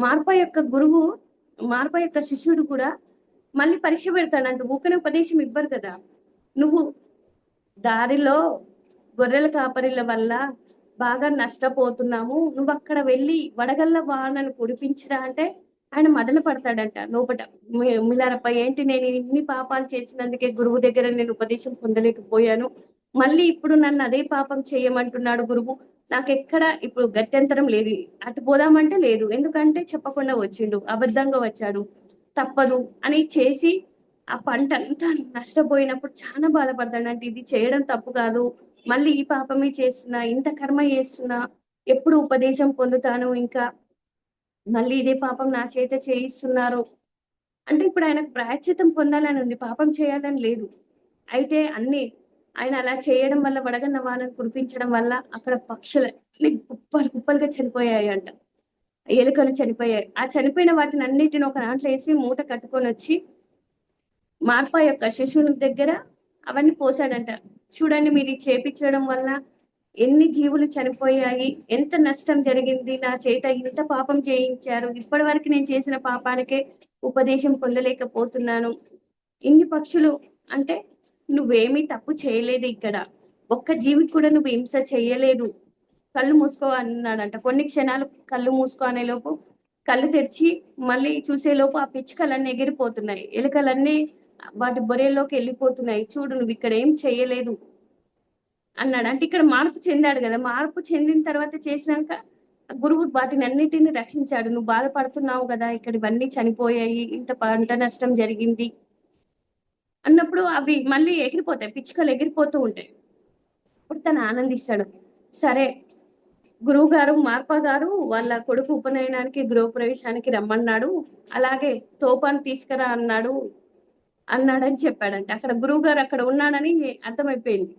Speaker 3: మార్ప యొక్క గురువు, మార్ప యొక్క శిష్యుడు కూడా మళ్ళీ పరీక్ష పెడతానంట. ఊకనే ఉపదేశం ఇవ్వరు కదా. నువ్వు దారిలో గొర్రెల కాపరిల వల్ల బాగా నష్టపోతున్నాము, నువ్వు అక్కడ వెళ్ళి వడగళ్ళ వానను కుడిపించరా అంటే ఆయన మదన పడతాడంట లోపట. మిలారప్ప, ఏంటి నేను ఇన్ని పాపాలు చేసినందుకే గురువు దగ్గర నేను ఉపదేశం పొందలేకపోయాను, మళ్ళీ ఇప్పుడు నన్ను అదే పాపం చేయమంటున్నాడు గురువు, నాకెక్కడ ఇప్పుడు గత్యంతరం లేదు, అటు పోదామంటే లేదు, ఎందుకంటే చెప్పకుండా వచ్చిండు, అబద్ధంగా వచ్చాడు, తప్పదు అని చేసి ఆ పంట అంతా నష్టపోయినప్పుడు చాలా బాధపడతాడు. అంటే ఇది చేయడం తప్పు కాదు, మళ్ళీ ఈ పాపమే చేస్తున్నా, ఇంత కర్మ చేస్తున్నా, ఎప్పుడు ఉపదేశం పొందుతాను, ఇంకా మళ్ళీ ఇదే పాపం నా చేత చేయిస్తున్నారు అంటే ఇప్పుడు ఆయనకు ప్రాయశ్చిత్తం పొందాలని ఉంది, పాపం చేయాలని లేదు. అయితే ఆయన అలా చేయడం వల్ల, వడగన్న వానను కురిపించడం వల్ల అక్కడ పక్షులన్నీ కుప్పలు కుప్పలుగా చనిపోయాయి అంట, ఎలుకలు చనిపోయాయి. ఆ చనిపోయిన వాటిని అన్నిటిని ఒక దాంట్లో వేసి మూట కట్టుకొని వచ్చి మార్ప యొక్క శిశువుని దగ్గర అవన్నీ పోసాడంట. చూడండి, మీరు చేపించడం వల్ల ఎన్ని జీవులు చనిపోయాయి, ఎంత నష్టం జరిగింది, నా చేత ఇంత పాపం చేయించారు, ఇప్పటి వరకు నేను చేసిన పాపానికే ఉపదేశం పొందలేకపోతున్నాను. ఇన్ని పక్షులు అంటే నువ్వేమీ తప్పు చేయలేదు, ఇక్కడ ఒక్క జీవికి కూడా నువ్వు హింస చేయలేదు, కళ్ళు మూసుకో అన్నాడంట. కొన్ని క్షణాలు కళ్ళు మూసుకో అనే లోపు కళ్ళు తెరిచి మళ్ళీ చూసే లోపు ఆ పిచ్చుకలన్నీ ఎగిరిపోతున్నాయి, ఎలుకలన్నీ వాటి బొరేల్లోకి వెళ్ళిపోతున్నాయి, చూడు నువ్వు ఇక్కడ ఏం చేయలేదు అన్నాడు. అంటే ఇక్కడ మార్పు చెందాడు కదా, మార్పు చెందిన తర్వాత చేసినాక గురువు వాటిని అన్నిటిని రక్షించాడు. నువ్వు బాధపడుతున్నావు కదా, ఇక్కడ ఇవన్నీ చనిపోయాయి, ఇంత పంట నష్టం జరిగింది అన్నప్పుడు అవి మళ్ళీ ఎగిరిపోతాయి, పిచ్చుకలు ఎగిరిపోతూ ఉంటాయి. ఇప్పుడు తను ఆనందిస్తాడు. సరే, గురువు గారు మార్ప గారు వాళ్ళ కొడుకు ఉపనయనానికి గృహప్రవేశానికి రమ్మన్నాడు, అలాగే తోపాన్ని తీసుకురా అన్నాడని చెప్పాడంటే అక్కడ గురువు గారు అక్కడ ఉన్నాడని అర్థమైపోయింది.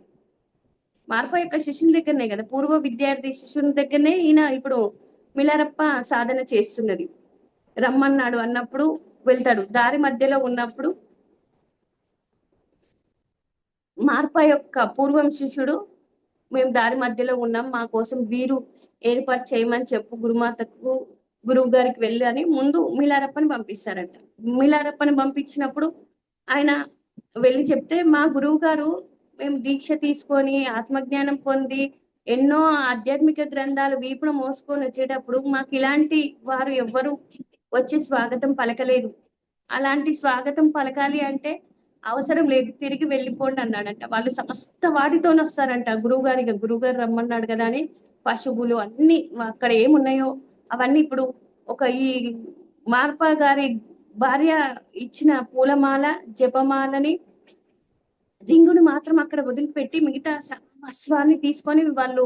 Speaker 3: మార్ప యొక్క శిష్యుని దగ్గరనే కదా, పూర్వ విద్యార్థి శిష్యుని దగ్గరనే ఈయన ఇప్పుడు మిలారప్ప సాధన చేస్తున్నది. రమ్మన్నాడు అన్నప్పుడు వెళ్తాడు. దారి మధ్యలో ఉన్నప్పుడు మార్ప యొక్క పూర్వం శిష్యుడు, మేము దారి మధ్యలో ఉన్నాం, మా కోసం వీరు ఏర్పాటు చేయమని చెప్పు గురుమాతకు, గురువు గారికి వెళ్ళి అని ముందు మిలారప్పని పంపిస్తారంట. మిలారప్పని పంపించినప్పుడు ఆయన వెళ్ళి చెప్తే, మా గురువు గారు మేము దీక్ష తీసుకొని ఆత్మజ్ఞానం పొంది ఎన్నో ఆధ్యాత్మిక గ్రంథాలు వీపున మోసుకొని వచ్చేటప్పుడు మాకు ఇలాంటి వారు ఎవ్వరు వచ్చి స్వాగతం పలకలేదు, అలాంటి స్వాగతం పలకాలి అంటే అవసరం లేదు, తిరిగి వెళ్ళిపోండి అన్నాడంట. వాళ్ళు సమస్త వాటితోనే వస్తారంట గురువు గారు రమ్మన్నాడు కదా అని, పశువులు అన్ని అక్కడ ఏమున్నాయో అవన్నీ ఇప్పుడు ఈ మార్ప గారి భార్య ఇచ్చిన పూలమాల జపమాలని రింగును మాత్రం అక్కడ వదిలిపెట్టి మిగతా సర్వస్వాన్ని తీసుకొని వాళ్ళు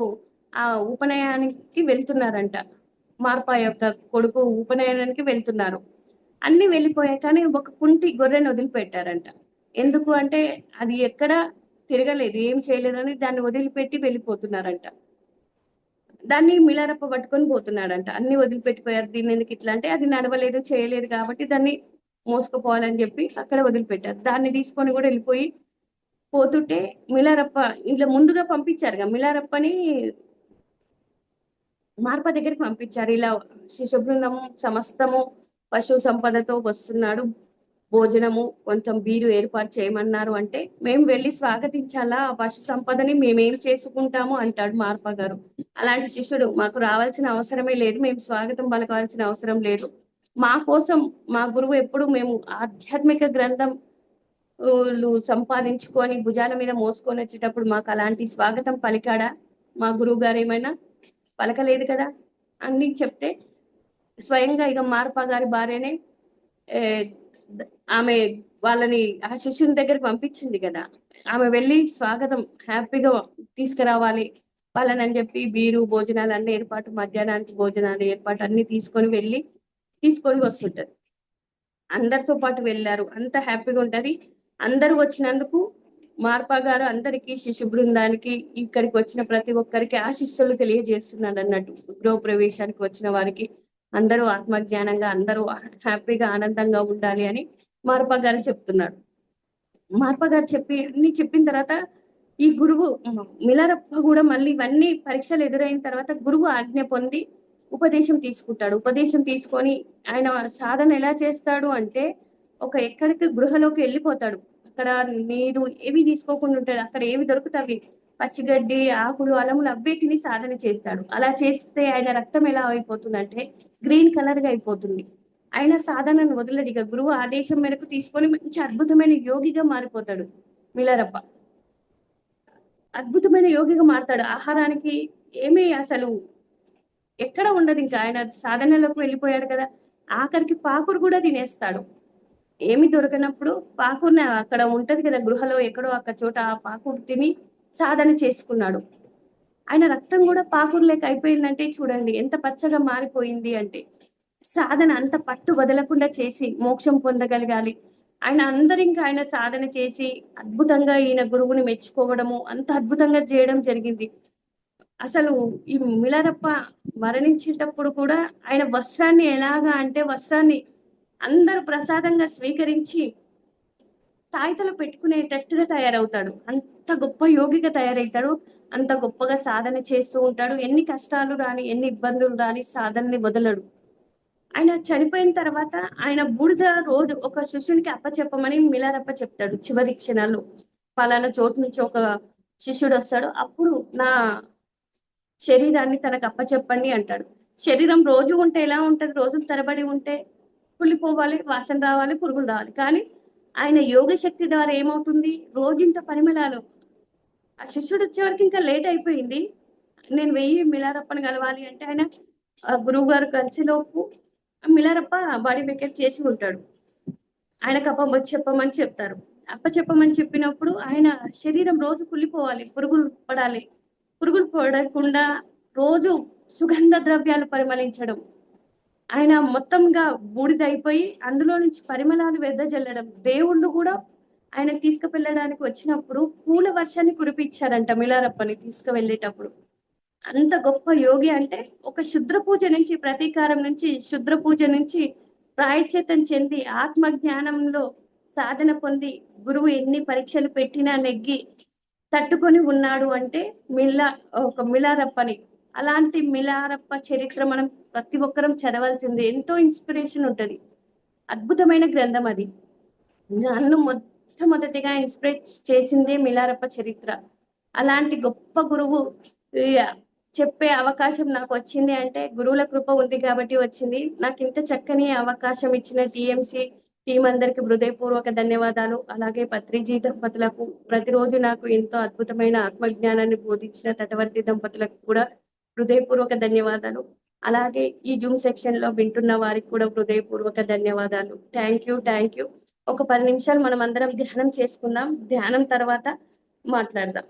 Speaker 3: ఆ ఉపనయనానికి వెళ్తున్నారంట. మార్పా యొక్క కొడుకు ఉపనయనానికి వెళ్తున్నారు. అన్ని వెళ్ళిపోయాయి కానీ ఒక కుంటి గొర్రెను వదిలిపెట్టారంట. ఎందుకు అంటే అది ఎక్కడ తిరగలేదు, ఏం చేయలేదని దాన్ని వదిలిపెట్టి వెళ్ళిపోతున్నారంట. దాన్ని మిలారప్ప పట్టుకొని పోతున్నాడంట. అన్ని వదిలిపెట్టిపోయారు. దీన్ని ఎందుకు ఇట్లా అంటే అది నడవలేదు, చేయలేదు కాబట్టి దాన్ని మోసుకుపోవాలని చెప్పి అక్కడ వదిలిపెట్టారు. దాన్ని తీసుకొని కూడా వెళ్ళిపోయి పోతుంటే మిలారప్ప ఇట్లా ముందుగా పంపించారుగా మిలారప్పని మార్ప దగ్గరికి పంపించారు. ఇలా శిశు బృందము సమస్తము పశు సంపదతో వస్తున్నాడు, భోజనము కొంచెం బీరు ఏర్పాటు చేయమన్నారు అంటే మేము వెళ్ళి స్వాగతించాలా, ఆ పశు సంపదని మేమేం చేసుకుంటాము అంటాడు మార్ప గారు. అలాంటి శిష్యుడు మాకు రావాల్సిన అవసరమే లేదు, మేము స్వాగతం పలకాల్సిన అవసరం లేదు. మా కోసం మా గురువు ఎప్పుడు మేము ఆధ్యాత్మిక గ్రంథం సంపాదించుకొని భుజాల మీద మోసుకొని వచ్చేటప్పుడు మాకు అలాంటి స్వాగతం పలికాడా? మా గురువు గారు ఏమైనా పలకలేదు కదా అని చెప్తే స్వయంగా ఇక మార్పా గారి భార్యనే ఆమె వాళ్ళని ఆ శిష్యుని దగ్గరికి పంపించింది కదా, ఆమె వెళ్ళి స్వాగతం హ్యాపీగా తీసుకురావాలి వాళ్ళని అని చెప్పి బీరు భోజనాలు అన్ని ఏర్పాటు, మధ్యాహ్నానికి భోజనాలు ఏర్పాటు అన్ని తీసుకొని వస్తుంటది. అందరితో పాటు వెళ్ళారు, అంత హ్యాపీగా ఉంటది. అందరూ వచ్చినందుకు మార్పా గారు అందరికి శిశు బృందానికి ఇక్కడికి వచ్చిన ప్రతి ఒక్కరికి ఆశీస్సులు తెలియజేస్తున్నాడు అన్నట్టు. గృహ ప్రవేశానికి వచ్చిన వారికి అందరూ ఆత్మజ్ఞానంగా అందరూ హ్యాపీగా ఆనందంగా ఉండాలి అని మార్పా గారు చెప్తున్నాడు. మార్పా గారు చెప్పిన తర్వాత ఈ గురువు మిలారప్ప కూడా మళ్ళీ ఇవన్నీ పరీక్షలు ఎదురైన తర్వాత గురువు ఆజ్ఞ పొంది ఉపదేశం తీసుకుంటాడు. ఉపదేశం తీసుకొని ఆయన సాధన ఎలా చేస్తాడు అంటే ఒక ఎక్కడికి గృహలోకి వెళ్ళిపోతాడు. అక్కడ నీరు ఏవి తీసుకోకుండా ఉంటాడు, అక్కడ ఏవి దొరుకుతావి పచ్చిగడ్డి ఆకులు అలములు అవే తిని సాధన చేస్తాడు. అలా చేస్తే ఆయన రక్తం ఎలా అయిపోతుందంటే గ్రీన్ కలర్ గా అయిపోతుంది. ఆయన సాధనను వదలడిగా గురువు ఆదేశం మేరకు తీసుకొని మంచి అద్భుతమైన యోగిగా మారిపోతాడు మిలారప్ప. అద్భుతమైన యోగిగా మారతాడు. ఆహారానికి ఏమీ అసలు ఎక్కడ ఉండదు, ఇంకా ఆయన సాధనలోకి వెళ్ళిపోయాడు కదా. ఆఖరికి పాకురు కూడా తినేస్తాడు. ఏమి దొరకనప్పుడు పాకుర్ని అక్కడ ఉంటది కదా గృహలో ఎక్కడో అక్కడ చోట ఆ పాకురు తిని సాధన చేసుకున్నాడు. ఆయన రక్తం కూడా పాకురు లేక అయిపోయిందంటే చూడండి ఎంత పచ్చగా మారిపోయింది అంటే. సాధన అంత పట్టు వదలకుండా చేసి మోక్షం పొందగలగాలి. ఆయన అందరు ఇంకా ఆయన సాధన చేసి అద్భుతంగా ఈయన గురువుని మెచ్చుకోవడము అంత అద్భుతంగా చేయడం జరిగింది. అసలు ఈ మిలారప్ప మరణించేటప్పుడు కూడా ఆయన వస్త్రాన్ని ఎలాగా అంటే వస్త్రాన్ని అందరూ ప్రసాదంగా స్వీకరించి తాయితలు పెట్టుకునేటట్టుగా తయారవుతాడు. అంత గొప్ప యోగిగా తయారవుతాడు. అంత గొప్పగా సాధన చేస్తూ ఉంటాడు. ఎన్ని కష్టాలు రాని ఎన్ని ఇబ్బందులు రాని సాధనని వదలడు. ఆయన చనిపోయిన తర్వాత ఆయన బూడిద రోజు ఒక శిష్యునికి అప్పచెప్పమని మిలారప్ప చెప్తాడు. చివరి క్షణాలు పలానా చోటు నుంచి ఒక శిష్యుడు వస్తాడు, అప్పుడు నా శరీరాన్ని తనకు అప్పచెప్పండి అంటాడు. శరీరం రోజు ఉంటే ఎలా ఉంటది, రోజులు తరబడి ఉంటే కుళ్ళిపోవాలి, వాసన రావాలి, పురుగులు రావాలి. కానీ ఆయన యోగ శక్తి ద్వారా ఏమవుతుంది, రోజింత పరిమళాలు. ఆ శిష్యుడు వచ్చే వరకు ఇంకా లేట్ అయిపోయింది. నేను వెయ్యి మిలారప్పని కలవాలి అంటే ఆయన గురువు గారు కలిసిలోపు మిలారప్ప బాడీ వెకెట్ చేసి ఉంటాడు. ఆయనకు చెప్పమని చెప్తారు. చెప్పమని చెప్పినప్పుడు ఆయన శరీరం రోజు కుళ్ళిపోవాలి, పురుగులు పడాలి. పురుగులు పడకుండా రోజు సుగంధ ద్రవ్యాలు పరిమళించడం, ఆయన మొత్తంగా బూడిదైపోయి అందులో నుంచి పరిమళాలు వెదజల్లడం. దేవుళ్ళు కూడా ఆయన తీసుకువెళ్ళడానికి వచ్చినప్పుడు పూల వర్షాన్ని కురిపించారంట మిలారప్పని తీసుకువెళ్ళేటప్పుడు. అంత గొప్ప యోగి అంటే ఒక శుద్ర పూజ నుంచి ప్రతీకారం నుంచి శుద్ర పూజ నుంచి ప్రాయశ్చిత్తం చెంది ఆత్మ జ్ఞానంలో సాధన పొంది గురువు ఎన్ని పరీక్షలు పెట్టినా నెగ్గి తట్టుకొని ఉన్నాడు అంటే మిలారప్పని. అలాంటి మిలారప్ప చరిత్ర మనం ప్రతి ఒక్కరం చదవాల్సిందే. ఎంతో ఇన్స్పిరేషన్ ఉంటది. అద్భుతమైన గ్రంథం అది. నన్ను మొట్టమొదటిగా ఇన్స్పిరేట్ చేసిందే మిలారప్ప చరిత్ర. అలాంటి గొప్ప గురువు చెప్పే అవకాశం నాకు వచ్చింది అంటే గురువుల కృప ఉంది కాబట్టి వచ్చింది. నాకు ఇంత చక్కని అవకాశం ఇచ్చిన టిఎంసి టీం అందరికి హృదయపూర్వక ధన్యవాదాలు. అలాగే పత్రిజీ దంపతులకు ప్రతిరోజు నాకు ఎంతో అద్భుతమైన ఆత్మజ్ఞానాన్ని బోధించిన తటవర్తి దంపతులకు కూడా హృదయపూర్వక ధన్యవాదాలు. అలాగే ఈ జూమ్ సెక్షన్ లో వింటున్న వారికి కూడా హృదయపూర్వక ధన్యవాదాలు. Thank you. ఒక 10 నిమిషాలు మనం అందరం ధ్యానం చేసుకుందాం. ధ్యానం తర్వాత మాట్లాడదాం.